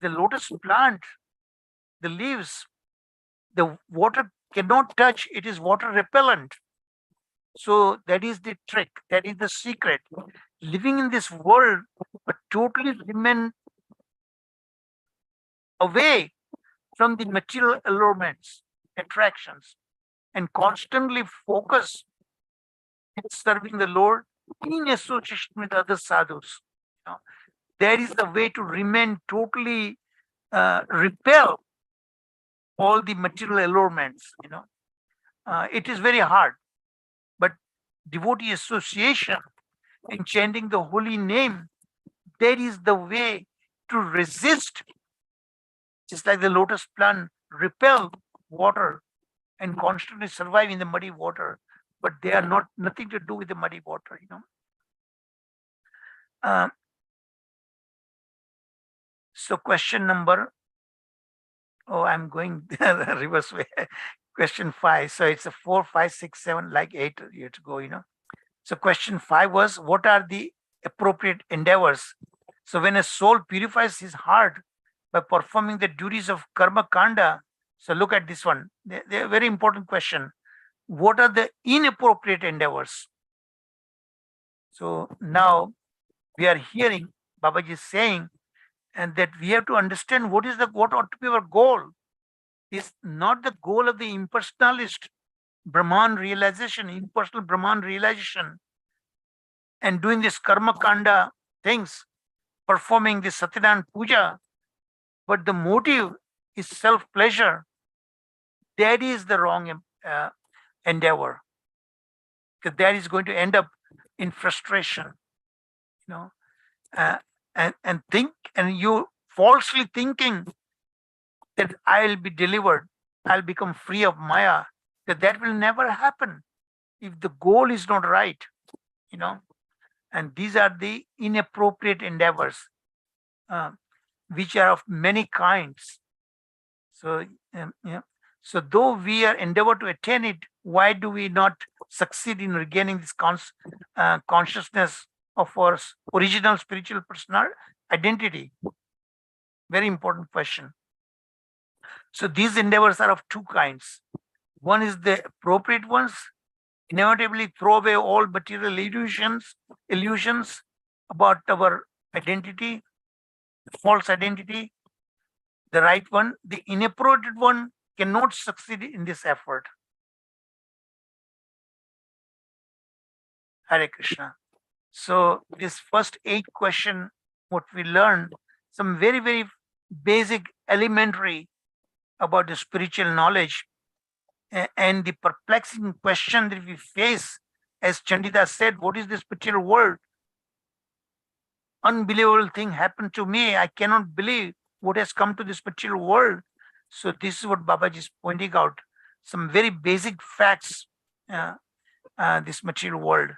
The lotus plant, the leaves, the water cannot touch. It is water repellent. So that is the trick. That is the secret. Living in this world, but totally remain away from the material allurements, attractions, and constantly focus in serving the Lord in association with other sadhus. You know, that is the way to remain totally repel all the material allurements. It is very hard, but devotee association and chanting the holy name, that is the way to resist, just like the lotus plant repel water and constantly survive in the muddy water, but they are not nothing to do with the muddy water. So question number, I'm going the reverse way. Question 5. So it's a 4, 5, 6, 7, like 8 you have to go. So question 5 was, what are the appropriate endeavors? So when a soul purifies his heart by performing the duties of karma kanda, so look at this one. They're a very important question. What are the inappropriate endeavors? So now we are hearing Babaji saying, and that we have to understand what ought to be our goal. Is not the goal of the impersonalist Brahman realization, impersonal Brahman realization, and doing this karma kanda things, performing this Satyanarayana puja, but the motive is self pleasure. That is the wrong endeavor, because that is going to end up in frustration. And you falsely thinking that I'll be delivered, I'll become free of Maya, that will never happen if the goal is not right. And these are the inappropriate endeavors, which are of many kinds. So, so though we are endeavor to attain it, why do we not succeed in regaining this consciousness of our original spiritual personal identity? Very important question. So these endeavors are of two kinds. One is the appropriate ones, inevitably throw away all material illusions about our identity, false identity. The right one, the inappropriate one, cannot succeed in this effort. Hare Krishna. So this first 8 question, what we learned, some very, very basic, elementary about the spiritual knowledge, and the perplexing question that we face, as Chandida said, what is this spiritual world? Unbelievable thing happened to me. I cannot believe what has come to this spiritual world. So this is what Babaji is pointing out, some very basic facts, this material world.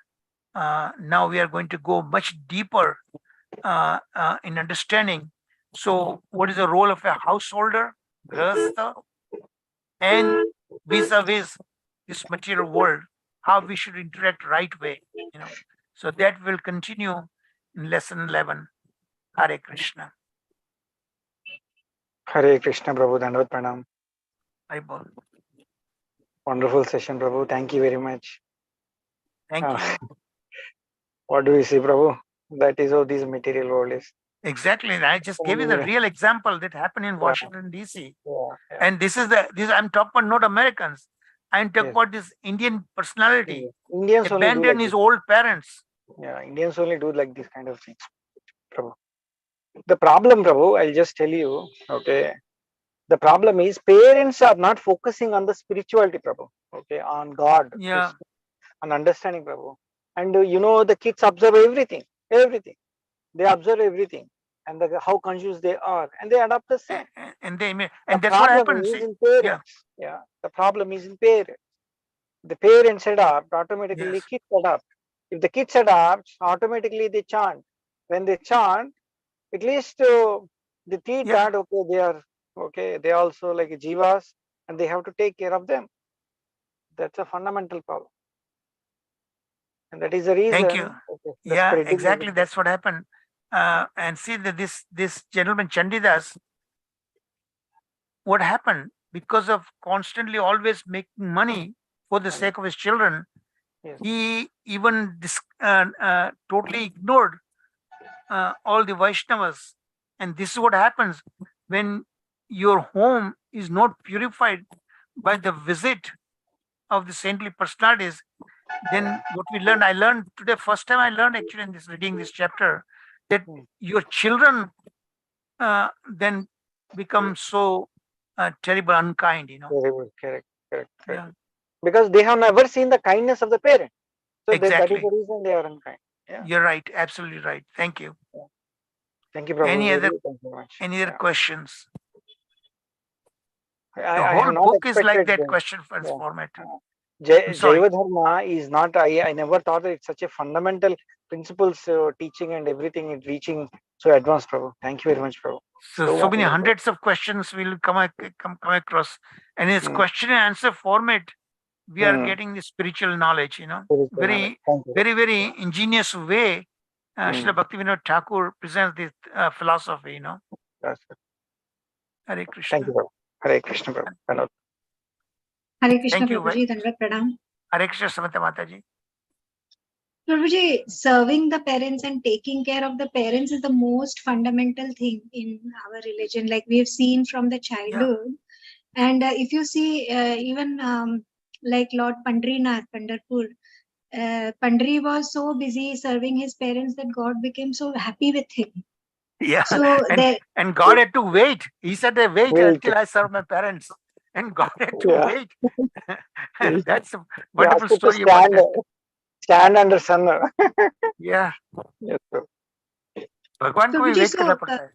Now we are going to go much deeper in understanding. So what is the role of a householder, grahastha, and vis-a-vis this material world, how we should interact right way. So that will continue in lesson 11. Hare Krishna. Hare Krishna, Prabhu. Dandavat Pranam. Hare Bol. Wonderful session, Prabhu. Thank you very much. Thank you. What do we see, Prabhu? That is how this material world is. Exactly. I just gave you the real example that happened in Washington, D.C. Yeah. And this I'm talking about not Americans. I'm talking about this Indian personality. Indians abandoned only do his old parents. Yeah, Indians only do like this kind of things, Prabhu. The problem, Prabhu, I'll just tell you, okay. The problem is parents are not focusing on the spirituality, Prabhu, okay, on God, Yeah. on understanding, Prabhu. And the kids observe everything. They observe everything, and how conscious they are, and they adopt the same. And that's what happens. In parents. Yeah, the problem is in parents. The parents adopt, automatically kids adopt. If the kids adopt, automatically they chant. When they chant, at least they teach that they are okay. They also like jivas, and they have to take care of them. That's a fundamental problem. And that is the reason. Thank you. Exactly. That's what happened. And see that this gentleman Chandidas, what happened, because of constantly always making money for the sake of his children, he even totally ignored all the Vaishnavas. And this is what happens when your home is not purified by the visit of the saintly personalities, then what we learned, I learned today, first time I learned actually in this reading this chapter, that your children then become so terrible, unkind, Terrible. Correct. Correct. Correct. Yeah, Because they have never seen the kindness of the parent. So that is exactly. the reason they are unkind. Yeah. You're right, absolutely right. Thank you. Thank you, Prabhu. Any Really, other thank you very much. any other Yeah. questions? The I whole have not book is like expected. that question Yeah. format. I'm sorry. Jaiva Dharma is not, I never thought that it's such a fundamental principles teaching and everything is reaching so advanced, Prabhu. Thank you very much, Prabhu. So many wonderful. hundreds of questions will come across, and in its Mm. question and answer format, we are Mm. getting the spiritual knowledge. Spiritual Very, knowledge. Thank you. very ingenious way. Srila Bhaktivinoda Thakur presents this philosophy. That's it. Hare Thank Krishna. you, Prabhu. Hare Krishna, Prabhu. Hello. Hare Krishna, Thank you. Prabhuji, Dandavat Pranam. Hare Krishna, Samanta Mataji. Prabhuji, serving the parents and taking care of the parents is the most fundamental thing in our religion. Like we have seen from the childhood. And if you see, even like Lord Pandrinath, Pandharpur, Pandri was so busy serving his parents that God became so happy with him. Yeah, So and God had to wait. He said, "Wait Wait. until I serve my parents," and God had to Yeah. wait. That's a He wonderful asked to story about that. stand under sun. Yeah, Yes, sir. भगवान को भी Prabhuji, wait so, करना पड़ता है.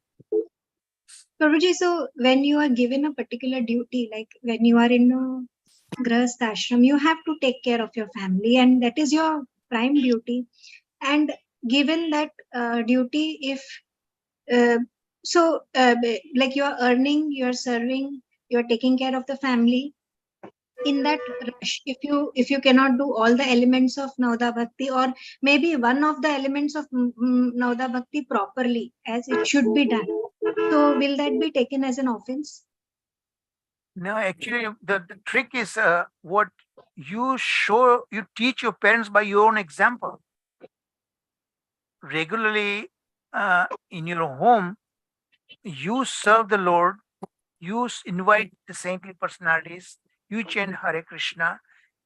Prabhuji, so when you are given a particular duty, like when you are in a grahast ashram, you have to take care of your family, and that is your prime duty. And given that duty, if like you are earning, you are serving, you are taking care of the family. In that rush, if you cannot do all the elements of Nauda Bhakti, or maybe one of the elements of Nauda Bhakti properly as it should be done, so will that be taken as an offense? No, actually, the trick is what you teach your parents by your own example. Regularly in your home, you serve the Lord, you invite the saintly personalities, you chant Hare Krishna,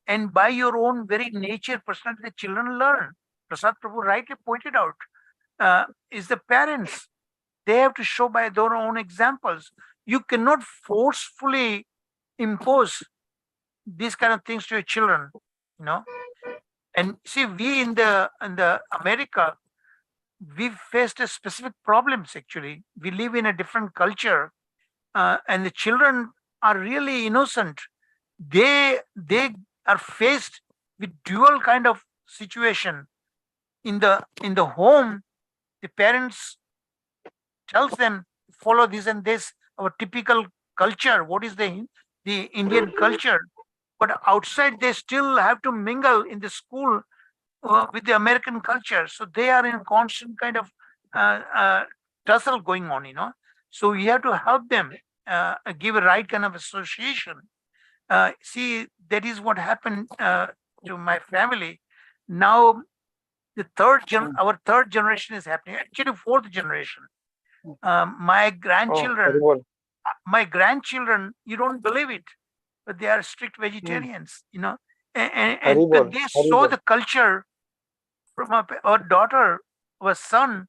and by your own very nature, personality, the children learn. Prasad Prabhu rightly pointed out, is the parents. They have to show by their own examples. You cannot forcefully impose these kind of things to your children, And see, we in the America, we faced a specific problems. Actually, we live in a different culture, and the children are really innocent. They are faced with dual kind of situation. In the home, the parents tells them follow this and this, our typical culture. What is the Indian culture? But outside, they still have to mingle in the school with the American culture. So they are in constant kind of tussle going on, So we have to help them give a right kind of association. See, that is what happened to my family. Now, our third generation is happening. Actually, fourth generation. My grandchildren, you don't believe it, but they are strict vegetarians, and they saw the culture from a daughter or a son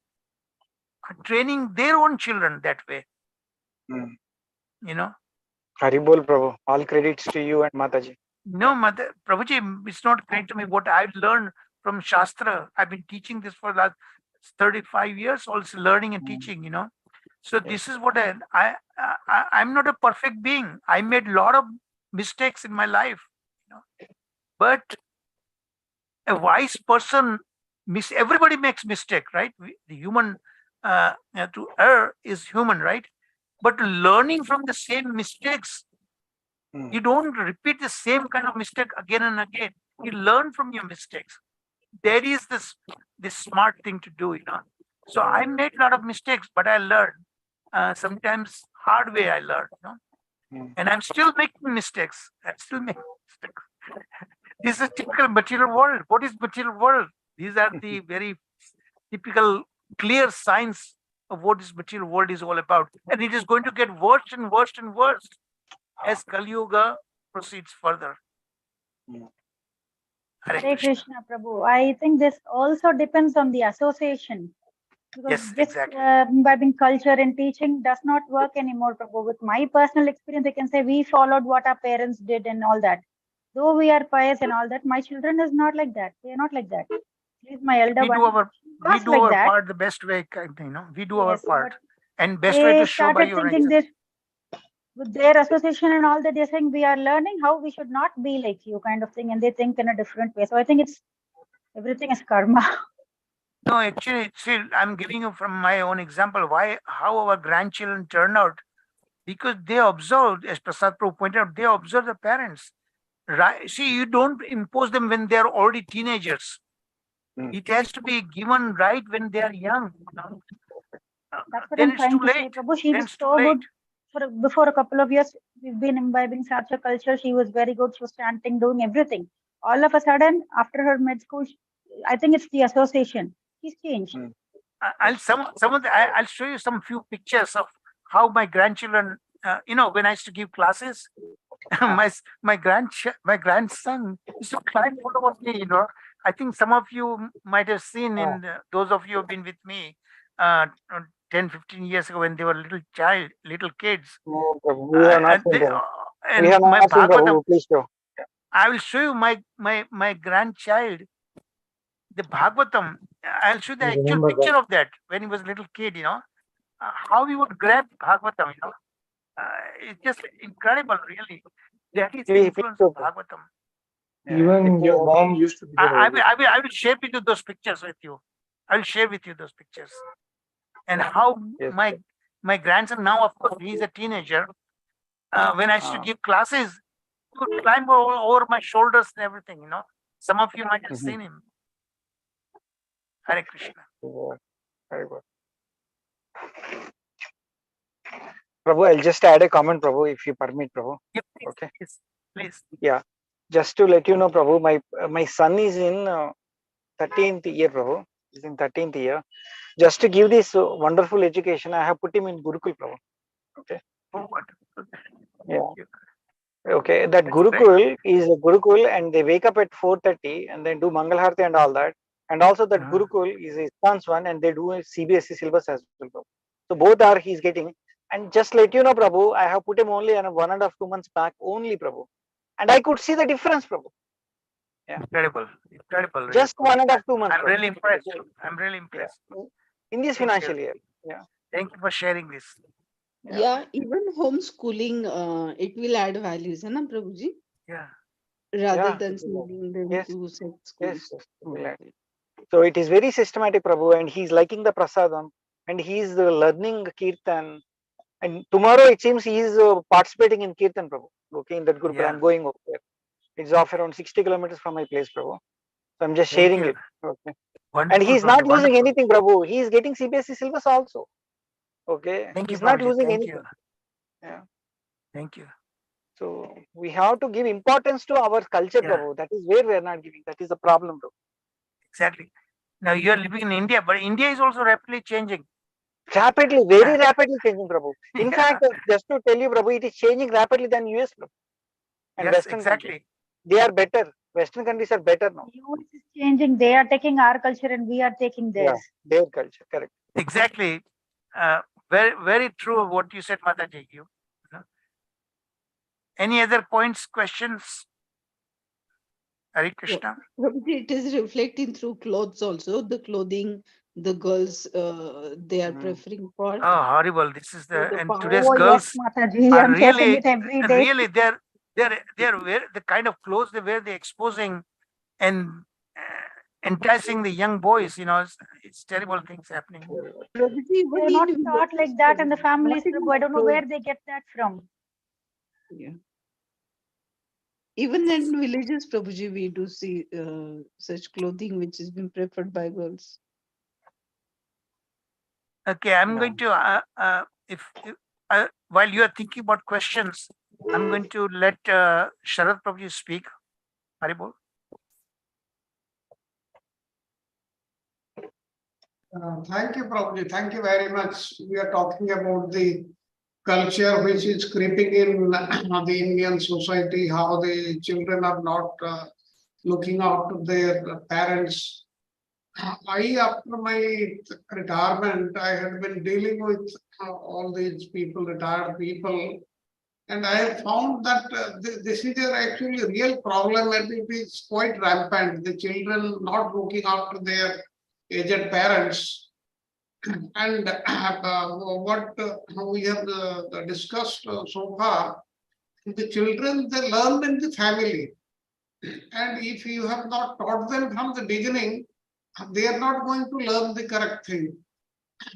training their own children that way. Haribol, Prabhu. All credits to you and Mataji. No, Mother, Prabhuji, it's not credit to me. What I've learned from Shastra, I've been teaching this for the last 35 years, also learning and teaching, So this is what I'm not a perfect being. I made a lot of mistakes in my life, but a wise person, everybody makes mistake, right? The human to err is human, right? But learning from the same mistakes, you don't repeat the same kind of mistake again and again. You learn from your mistakes. That is this smart thing to do, So I made a lot of mistakes, but I learned. Sometimes hard way I learned, and I'm still making mistakes. I'm still making mistakes. This is a typical material world. What is material world? These are the very typical, clear signs of what this material world is all about. And it is going to get worse and worse and worse. as Kali Yuga proceeds further. Hare Hare Krishna. Krishna, Prabhu. I think this also depends on the association. Because Yes, just exactly. imbibing culture and teaching does not work anymore, Prabhu. With my personal experience, I can say we followed what our parents did and all that. Though we are pious and all that, my children is not like that. They are not like that. At least my elder We do one our was like that. part the best way, we do our Yes, part, but and best way they to show by started your thinking example. this with their association and all that. They're saying we are learning how we should not be like you, kind of thing, and they think in a different way. So I think it's everything is karma. No, actually, see, I'm giving you from my own example how our grandchildren turn out, because they observed, as Prasad Prabhu pointed out, they observe the parents. Right? See, you don't impose them when they are already teenagers. It has to be given right when they are young. That's what Then I'm it's trying too to say, late. Prabhu. She Then was it's too so late. good. Before a couple of years, we've been imbibing such a culture. She was very good. She was chanting, doing everything. All of a sudden, after her med school, I think it's the association. She's changed. I'll show you some few pictures of how my grandchildren. When I used to give classes, my grandson used to climb all over me. I think some of you might have seen those of you who have been with me uh, 10, 15 years ago when they were little kids. No, Prabhu, we have not seen, Prabhu. We And have my not seen, Bhagavatam, Prabhu. Please show. I will show you my grandchild, the Bhagavatam. I'll show the actual picture of that when he was a little kid, how he would grab Bhagavatam, it's just incredible, really. That is the Please influence show, of Bhagavatam. Even your mom used to be I will share with you those pictures with you. I will share with you those pictures. And how Yes. my grandson now, of course, he's a teenager. When I used to give classes, he would climb over my shoulders and everything, Some of you might have seen him. Hare Krishna. Very good. Prabhu, I'll just add a comment, Prabhu, if you permit, Prabhu. Yeah, please, Okay. please. Yeah. Just to let you know, Prabhu, my son is in 13th year, Prabhu. He's in 13th year. Just to give this wonderful education, I have put him in Gurukul, Prabhu. Okay. Oh, wonderful. Yeah. Thank you. Okay. That That's Gurukul is a Gurukul, and they wake up at 4:30 and then do Mangal Harati and all that. And also that Gurukul is a Istan's one, and they do a CBSE syllabus as well, Prabhu. So both are he's getting. And just let you know, Prabhu, I have put him only on 1.5 2 months back only, Prabhu. And I could see the difference, Prabhu. Yeah. Incredible. Just Really. 1.5 2 months. I'm Prabhu. really impressed. I'm really impressed. In this Thank financial you. year. Yeah. Thank you for sharing this. Yeah, even homeschooling, it will add values, na Prabhuji? Yeah. Rather Yeah. than sending them Yes. to set Yes. schools. Gladly. So it is very systematic, Prabhu, and he's liking the prasadam, and he's learning kirtan. And tomorrow it seems he is participating in kirtan, Prabhu. Okay, in that group, Yeah. I'm going over there. It's off around 60 kilometers from my place, Prabhu. So I'm just Thank sharing you. it. Okay. Wonderful, And he's Prabhuji, not losing wonderful. anything, Prabhu. He is getting CBSE syllabus also. Okay. Thank you, He's not Prabhuji. losing Thank anything. you. Yeah. Thank you. So we have to give importance to our culture, Yeah. Prabhu. That is where we are not giving. That is the problem, Prabhu. Exactly. Now you are living in India, but India is also rapidly changing. Rapidly, very rapidly changing, Prabhu. In Yeah. fact, just to tell you, Prabhu, it is changing rapidly than US, Prabhu. And Yes, Western exactly. countries. They are better. Western countries are better now. US is changing. They are taking our culture and we are taking theirs. Yeah, their culture, correct. Exactly. Very true what you said, Mataji. Any other points, questions? Hare Krishna. Prabhuji, it is reflecting through clothes also. The clothing the girls they are preferring for. Oh, horrible! This is So the and power- today's Oh, girls yes, Mataji. are I'm facing really, it every day. really they're the kind of clothes they wear, they're exposing and enticing the young boys. It's terrible things happening. Prabhuji, even They're not in taught like villages, that in the Prabhuji, families, not in Prabhu. I don't know metros. where they get that from. Yeah. Even in villages, Prabhuji, we do see such clothing which has been preferred by girls. Okay, I'm going to if while you are thinking about questions, I'm going to let Sharad Prabhuji speak. Haribol. Thank you, Prabhuji. Thank you very much. We are talking about the culture which is creeping in the Indian society, how the children are not looking out to their parents. After my retirement, I had been dealing with all these people, retired people, and I have found that this is actually a real problem, and it is quite rampant. The children not looking after their aged parents. And what we have discussed so far, the children, they learn in the family. And if you have not taught them from the beginning, they are not going to learn the correct thing.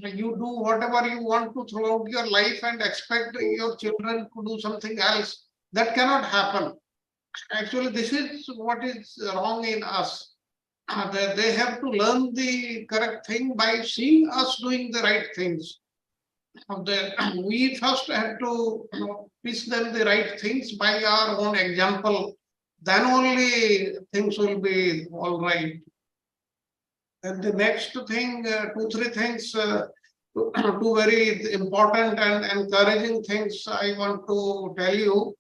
You do whatever you want to throughout your life and expect your children to do something else. That cannot happen. Actually, this is what is wrong in us. They have to learn the correct thing by seeing us doing the right things. We first have to teach them the right things by our own example. Then only things will be all right. And the next thing, 2-3 things, two very important and encouraging things I want to tell you.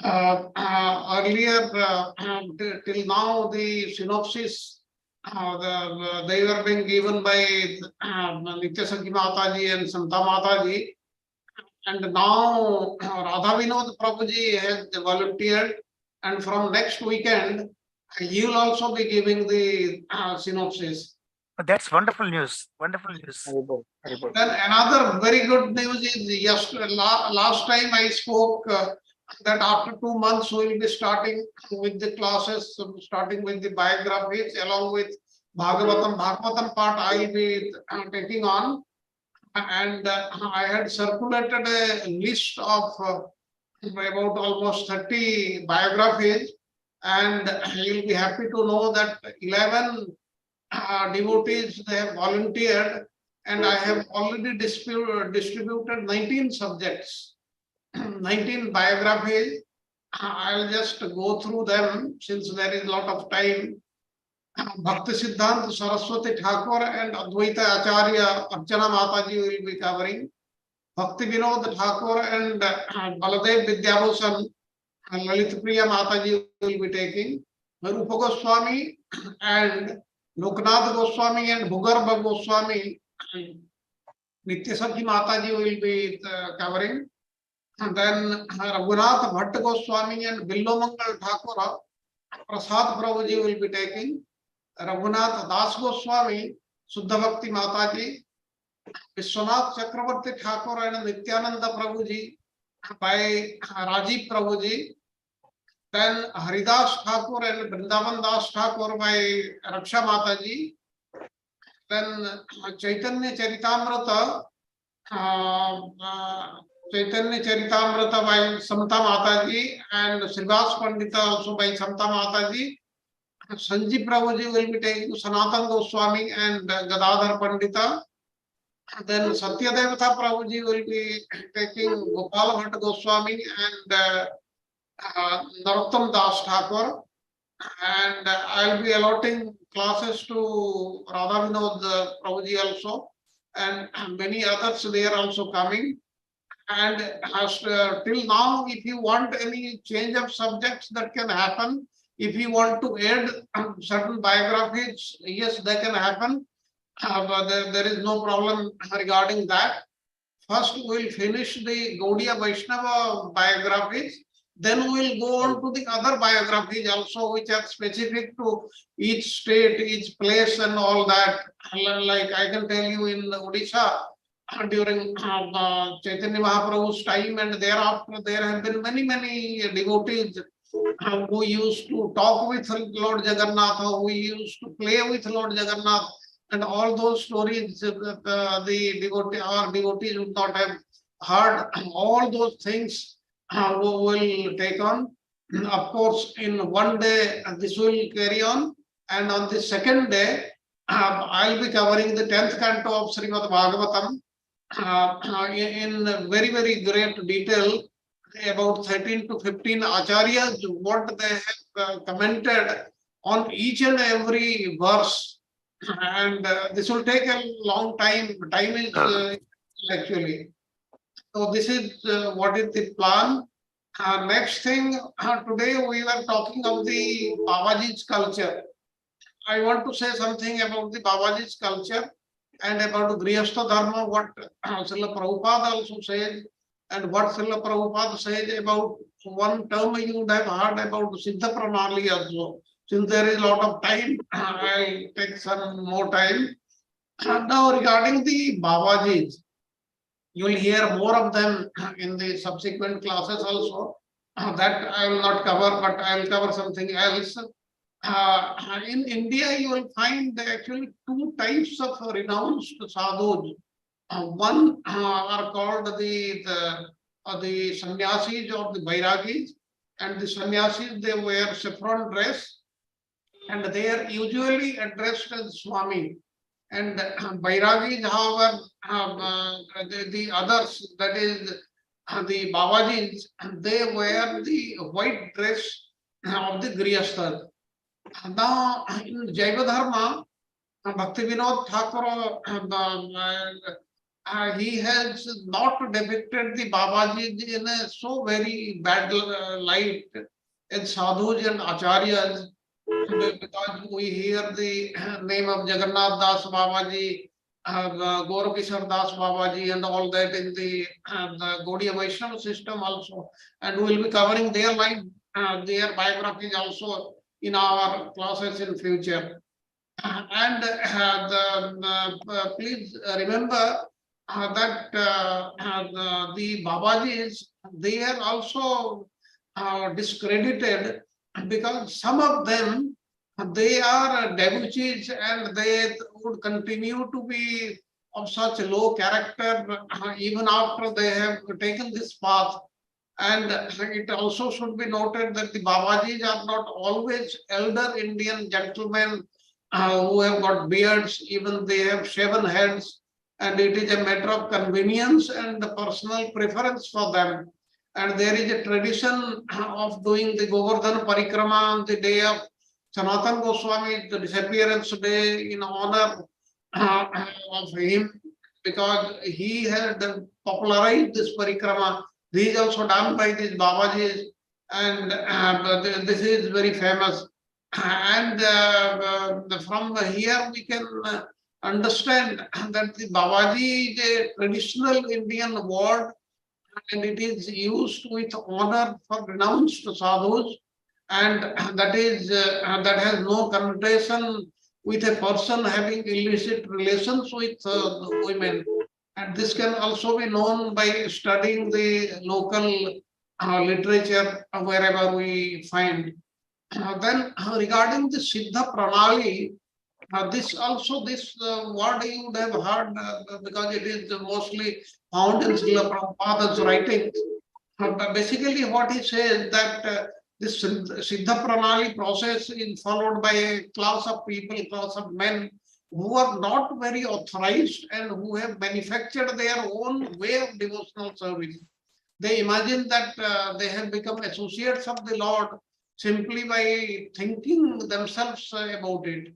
Earlier, till now, the synopsis they were being given by Nitya-dharma Mataji and Santa Mataji. And now Radha Vinod Prabhuji has volunteered, and from next weekend, he will also be giving the synopsis. That's wonderful news. Wonderful news. Then another very good news is last time I spoke that after 2 months we will be starting with the classes, starting with the biographies along with Bhagavatam. Bhagavatam part I will be taking on. And I had circulated a list of about almost 30 biographies, and you'll be happy to know that 11 devotees, they have volunteered, and I have already distributed 19 subjects, 19 biographies. I'll just go through them since there is a lot of time. Bhakti Siddhant Saraswati Thakur and Advaita Acharya Archana Mataji will be covering. Bhakti Vinod Thakur and Baladev Vidyabhusan and Lalit Priya Mataji will be taking. Rupa Goswami and Loknath Goswami and Bhugarbha Goswami, Nitya-dharma Mataji will be covering. And then Raghunath Bhatt Goswami and Billomangal Thakur, Prasad Prabhuji will be taking. Raghunath Das Goswami, Suddha Bhakti Mataji, Vishwanath Chakravarti Thakur and Nityananda Prabhuji by Rajiv Prabhuji. Then Haridas Thakur and Vrindavan Das Thakur by Raksha Mataji. Then Chaitanya Charitamrita, by Samta Mataji, and Srivas Pandita also by Samta Mataji. Sanjeev Prabhuji will be taking Sanatan Goswami and Gadadhar Pandita. Then Satyadevata Prabhuji will be taking Gopal Bhatt Goswami and Narottam Das Thakur. And I'll be allotting classes to Radha Vinod Prabhuji also, and many others, they are also coming. And as till now, if you want any change of subjects, that can happen. If you want to add certain biographies, yes, that can happen. But there is no problem regarding that. First, we'll finish the Gaudiya Vaishnava biographies. Then we'll go on to the other biographies also, which are specific to each state, each place and all that. Like I can tell you in Odisha, during Chaitanya Mahaprabhu's time and thereafter, there have been many devotees who used to talk with Lord Jagannath, who used to play with Lord Jagannath, and all those stories the devotees would not have heard. All those things will take on. Of course, in one day this will carry on, and on the second day I'll be covering the 10th canto of Srimad Bhagavatam in very great detail, about 13 to 15 acharyas, what they have commented on each and every verse. And this will take a long time. Time is actually. So this is what is the plan. Next thing, today we were talking of the Babaji's culture. I want to say something about the Babaji's culture and about Grihastha Dharma, what Srila Prabhupada also says, and what Srila Prabhupada says about one term you would have heard about Siddha Pranali also. Since there is a lot of time, I'll take some more time. Now regarding the Babajis, you will hear more of them in the subsequent classes also. That I will not cover, but I will cover something else. In India, you will find actually two types of renounced sadhus. One are called the sannyasis or the vairagis, and the sannyasis they wear saffron dress, and they are usually addressed as Swami. And vairagis, however, the others, that is the Babajis, they wear the white dress of the Grihasthas. Now, in Jaiva-dharma, Bhakti Vinod Thakur, he has not depicted the Babaji in a so very bad light as sadhus and acharyas, because we hear the name of Jagannath Das Babaji, Gorakishar Das Babaji, and all that in the Gaudiya Vaishnava system also, and we will be covering their life, their biographies also in our classes in future. And please remember that the Babajis, they are also discredited, because some of them, they are devotees and they would continue to be of such low character even after they have taken this path. And it also should be noted that the Babajis are not always elder Indian gentlemen who have got beards, even they have shaven heads, and it is a matter of convenience and personal preference for them. And there is a tradition of doing the Govardhan Parikrama on the day of Sanatana Goswami, the disappearance day, in honor of him, because he had popularized this Parikrama. This is also done by these Babajis, and this is very famous. And from here we can understand that the Babaji is a traditional Indian word, and it is used with honor for renounced sadhus, and that is that has no connotation with a person having illicit relations with women. And this can also be known by studying the local literature wherever we find. Then regarding the Siddha Pranali, this word you would have heard because it is mostly found in Srila Prabhupada's writings. But basically what he says that this Siddha Pranali process is followed by a class of people, class of men who are not very authorized and who have manufactured their own way of devotional service. They imagine that they have become associates of the Lord simply by thinking themselves about it.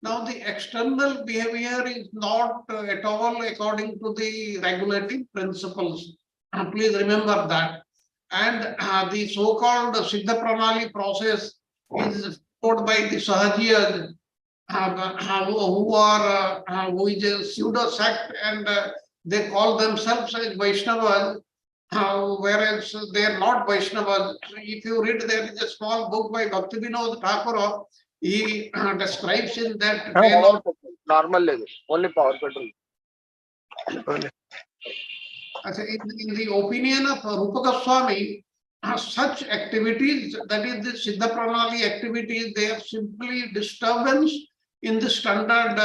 Now, the external behavior is not at all according to the regulative principles. Please remember that. And the so-called Siddha Pranali process is followed by the Sahajiyas, who is a pseudo sect, and they call themselves as Vaishnavas, whereas they are not Vaishnavas. If you read, there is a small book by Bhakti Vinod Thakur. He describes in that normal level, only power petrol. In the opinion of Rupa Goswami, such activities, that is the Siddha Pranali activities, they are simply disturbance in the standard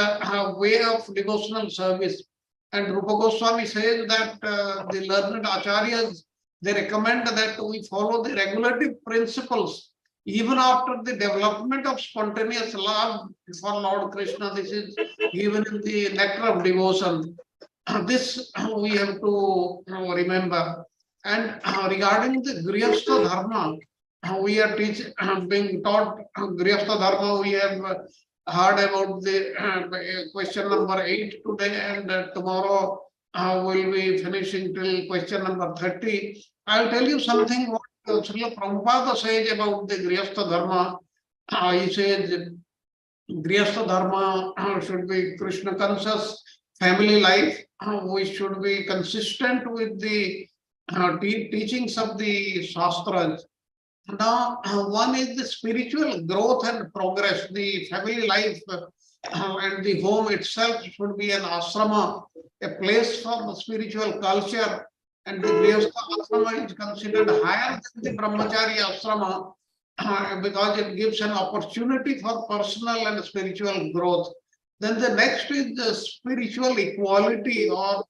way of devotional service. And Rupa Goswami says that the learned acharyas, they recommend that we follow the regulative principles even after the development of spontaneous love for Lord Krishna. This is given in the nectar of devotion. This we have to remember. And regarding the Grihastha Dharma, we are being taught Grihastha Dharma. We have heard about the question number 8 today, and tomorrow will be finishing till question number 30. I'll tell you something what Srila Prabhupada says about the Grihastha Dharma. He says Grihastha Dharma should be Krishna conscious family life. We should be consistent with the teachings of the Shastras. Now, one is the spiritual growth and progress. The family life and the home itself should be an asrama, a place for the spiritual culture. And the Grihastha asrama is considered higher than the Brahmachari asrama because it gives an opportunity for personal and spiritual growth. Then the next is the spiritual equality or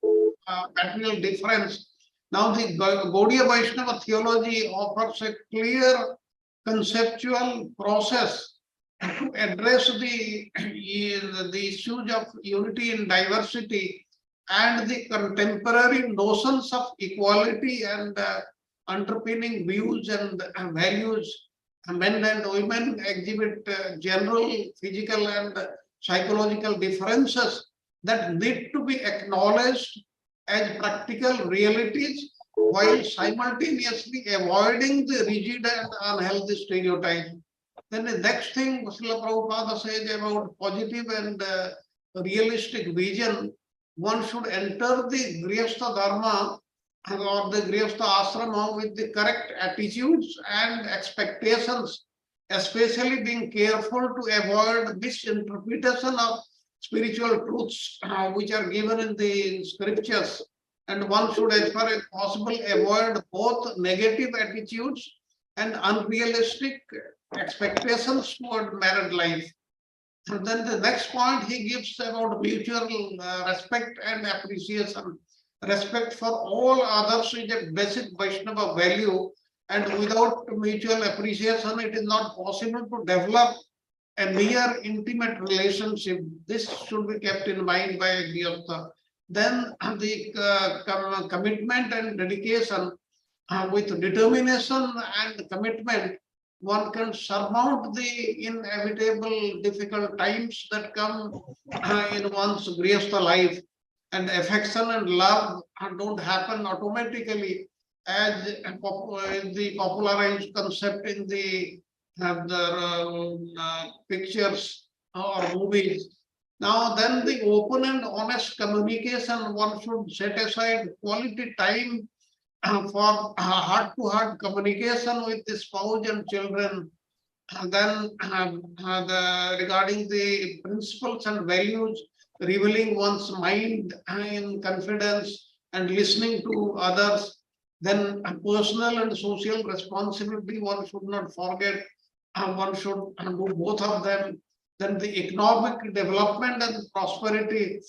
material difference. Now the Gaudiya Vaishnava theology offers a clear conceptual process to address the issues of unity in diversity and the contemporary notions of equality and underpinning views and values. Men and women exhibit general physical and psychological differences that need to be acknowledged as practical realities while simultaneously avoiding the rigid and unhealthy stereotypes. Then the next thing Srila Prabhupada says about positive and realistic vision, one should enter the Grihastha Dharma or the Grihastha Asrama with the correct attitudes and expectations, especially being careful to avoid misinterpretation of spiritual truths which are given in the scriptures. And one should, as far as possible, avoid both negative attitudes and unrealistic expectations toward married life. And then the next point he gives about mutual respect and appreciation. Respect for all others is a basic Vaishnava value, and without mutual appreciation, it is not possible to develop a near intimate relationship. This should be kept in mind by Grihastha. Then the commitment and dedication with determination and commitment, one can surmount the inevitable difficult times that come in one's Grihastha life. And affection and love don't happen automatically as the popularized concept in the pictures or movies. Now, then the open and honest communication, one should set aside quality time for heart-to-heart communication with the spouse and children. And then regarding the principles and values, revealing one's mind in confidence and listening to others. Then personal and social responsibility, one should not forget. One should do both of them. Then the economic development and prosperity,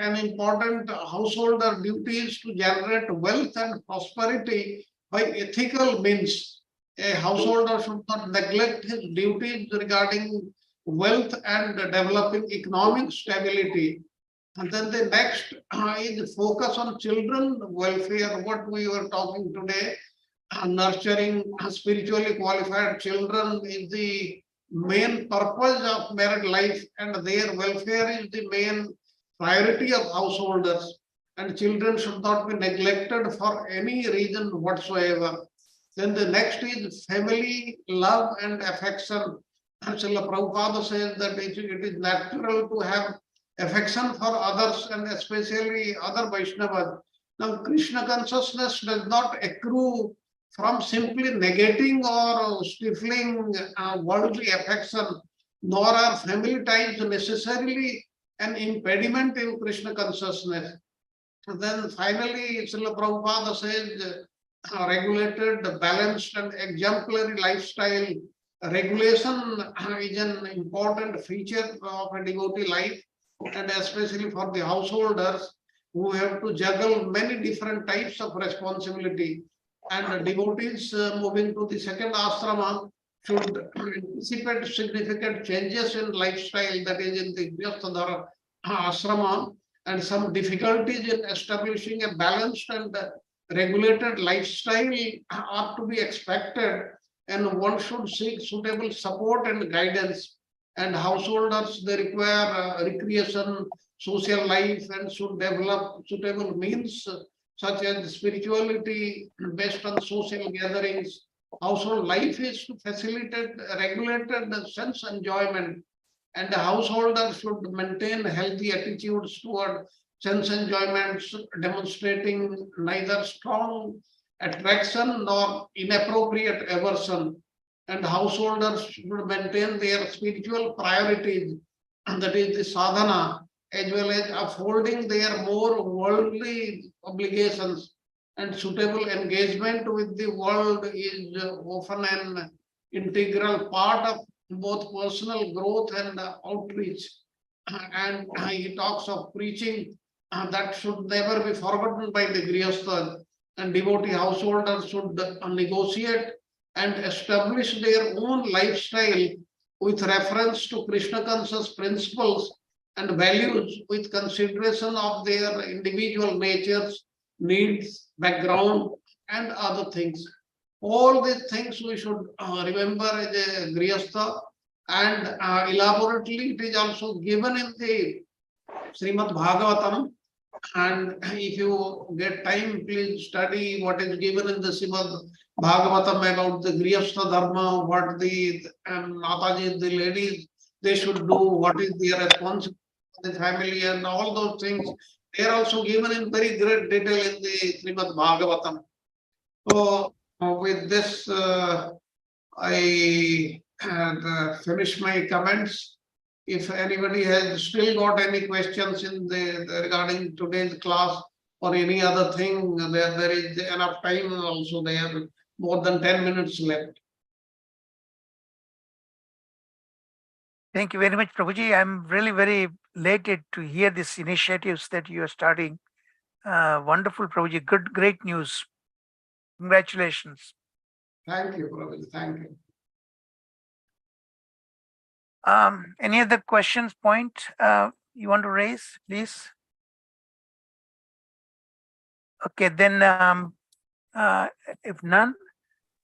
an important householder duty is to generate wealth and prosperity by ethical means. A householder should not neglect his duties regarding wealth and developing economic stability. And then the next is focus on children welfare, what we were talking today. Nurturing spiritually qualified children is the main purpose of married life, and their welfare is the main priority of householders. And children should not be neglected for any reason whatsoever. Then the next is family love and affection. And Srila Prabhupada says that it is natural to have affection for others and especially other Vaishnavas. Now, Krishna consciousness does not accrue from simply negating or stifling worldly affection, nor are family ties necessarily an impediment in Krishna consciousness. And then finally, Srila Prabhupada says, regulated, balanced, and exemplary lifestyle. Regulation is an important feature of a devotee life, and especially for the householders who have to juggle many different types of responsibility. And devotees moving to the second asrama should anticipate significant changes in lifestyle, that is in the Grihastha asrama, and some difficulties in establishing a balanced and regulated lifestyle are to be expected, and one should seek suitable support and guidance. And householders, they require recreation, social life and should develop suitable means such as spirituality based on social gatherings. Household life is to facilitate regulated sense enjoyment, and the householder should maintain healthy attitudes toward sense enjoyments, demonstrating neither strong attraction nor inappropriate aversion. And householders should maintain their spiritual priorities, and that is the sadhana, as well as upholding their more worldly obligations. And suitable engagement with the world is often an integral part of both personal growth and outreach. And he talks of preaching that should never be forgotten by the Grihastha, and devotee householders should negotiate and establish their own lifestyle with reference to Krishna conscious principles and values, with consideration of their individual natures, needs, background, and other things. All these things we should remember as a Grihastha, and elaborately it is also given in the Srimad Bhagavatam. And if you get time, please study what is given in the Srimad Bhagavatam about the Grihastha Dharma, what the Mataji, the ladies, they should do, what is their responsibility for the family, and all those things. They are also given in very great detail in the Srimad Bhagavatam. So with this, I finish my comments. If anybody has still got any questions in regarding today's class or any other thing, there is enough time also. They have more than 10 minutes left. Thank you very much, Prabhuji. I'm really very elated to hear these initiatives that you are starting. Wonderful, Prabhuji. Great news. Congratulations. Thank you, Prabhuji. Thank you. Any other questions, point you want to raise, please? Okay, then if none,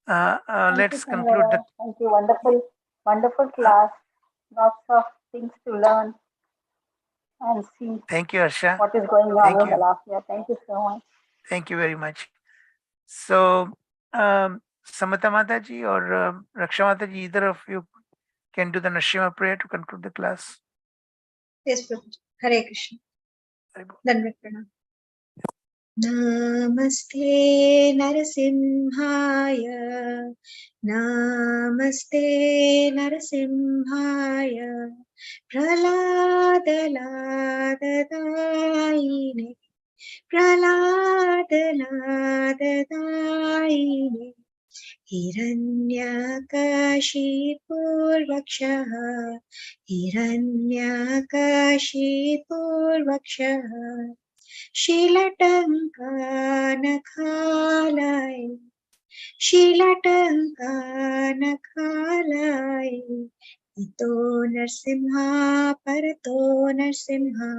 let's conclude the. Thank you. Wonderful class. Lots of things to learn and see. Thank you, Harsha. What is going on in the last year. Thank you so much. Thank you very much. So, Samata Mataji or Raksha Mataji, either of you can do the Nrsimha prayer to conclude the class. Yes, Prabhuji. Hare Krishna. Dandavat Pranam. Namaste Narasimhaya. Namaste Narasimhaya. Praladaladaine. Praladaladaine. Hiranyakashipurvakshah. Hiranyakashipurvakshah. Shilatankanakhalai. Shilatankanakhalai. Ito Narsimha Parato Narsimha.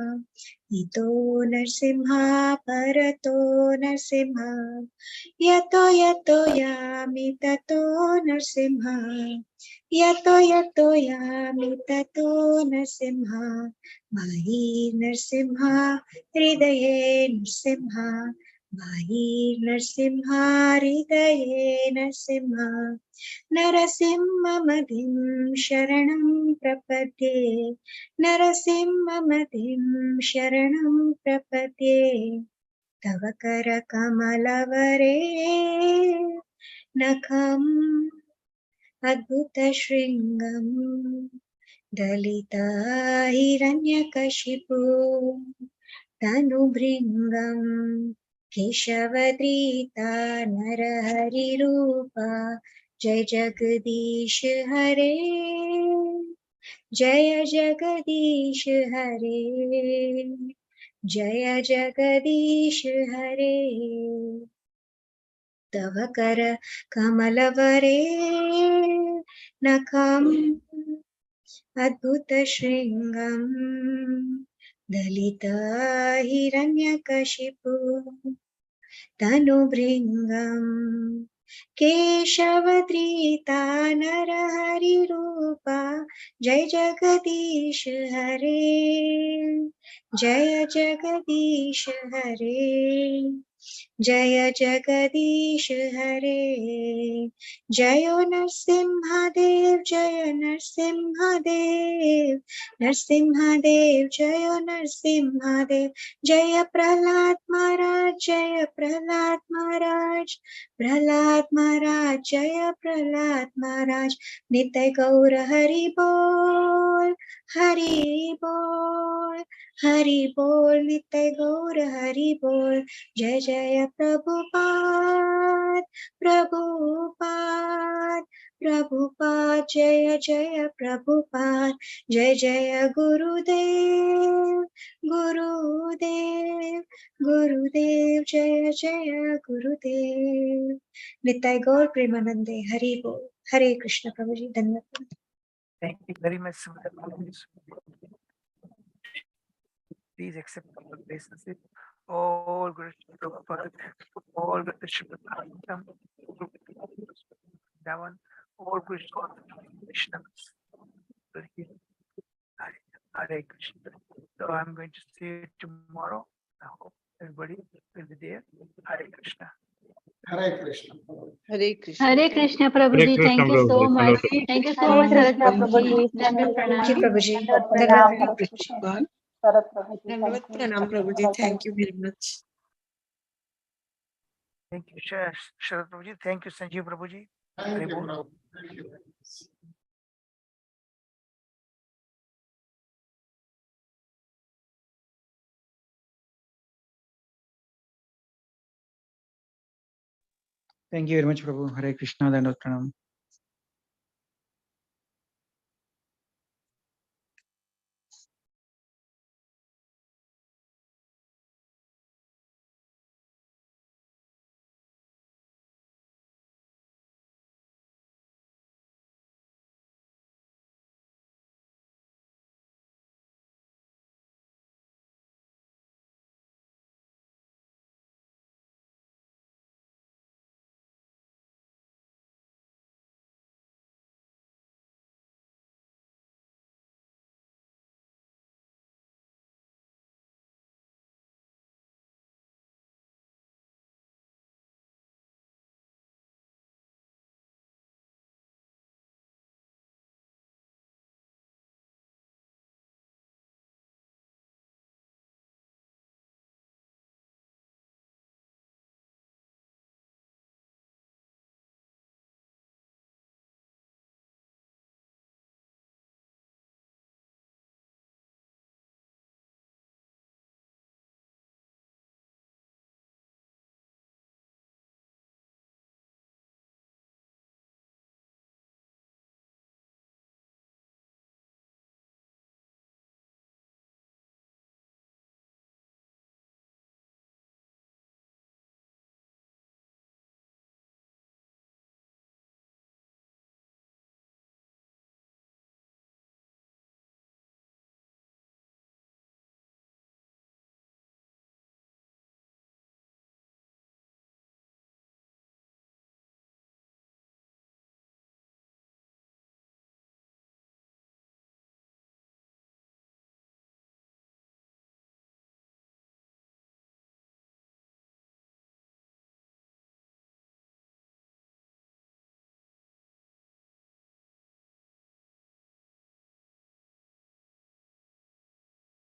Ito Narsimha Parato Narsimha. Yato yato yami tato Narsimha. Yato yato yami tato Narsimha. Mahi Narsimha Hridaye Narsimha. Mahi Narsimha Hridaye Narsimha. Narasimha Madhim Sharanam Prapadye. Narasimha Madhim Sharanam Prapadye. Tavakara Kamalavare Nakham Adbhuta Shringam Dalita Hiranyakashipu Tanubhringam Keshavadrita Narahari Rupa Jai Jagadish Hare Jaya Jagadish Hare Jaya Jagadish Hare. Tavakara Kamalavare Nakham Adbhuta Shringam Dalita Hiranyakashipu Tanubhringam केशवधृता नरहरिरूपा जय जगदीश हरे, जय जगदीश हरे, जय जगदीश हरे, जयो नरसिंहदेव जय नरसिंहदेव, नरसिंहदेव जय नरसिंहदेव, जय प्रहलाद महाराज जय प्रहलाद महाराज, प्रहलाद महाराज जय प्रहलाद महाराज, नित्य गौर हरि बोल, हरि बोल, हरि बोल, नित्य गौर हरि बोल, जय जय प्रभुपाद, प्रभुपाद, प्रभुपाद, जय जय प्रभुपाद, जय जय गुरुदेव, गुरुदेव, गुरुदेव, जय जय गुरुदेव, निताय गौर प्रेमानंदे, हरि बोल, हरे कृष्ण। प्रभु जी धन्यवाद। Thank you very much. Please accept our obeisances. All good Prabhupada, all good Shabbatam, Davan, all good Krishna. Hare Krishna. So I'm going to see you tomorrow. I hope everybody will be there. Hare Krishna. Hare Krishna. Hare Krishna. Hare Krishna Prabhuji, thank you so much. Thank you so much, Hare Saraswati Krishna ji. Prabhuji, Dandavat Thank you, pranam. Prabhu ji. Dandavat Dandavat pranam. pranam. Sarat Prabhuji, Dandavat thank you. pranam, Prabhuji. Thank you very much. Thank you, Sharad Prabhuji. Thank you, Sanjeev Prabhuji. Thank you, Hare Bol. Prabhu. Thank you. Thank you very much, Prabhu. Hare Krishna, Dandavat pranam.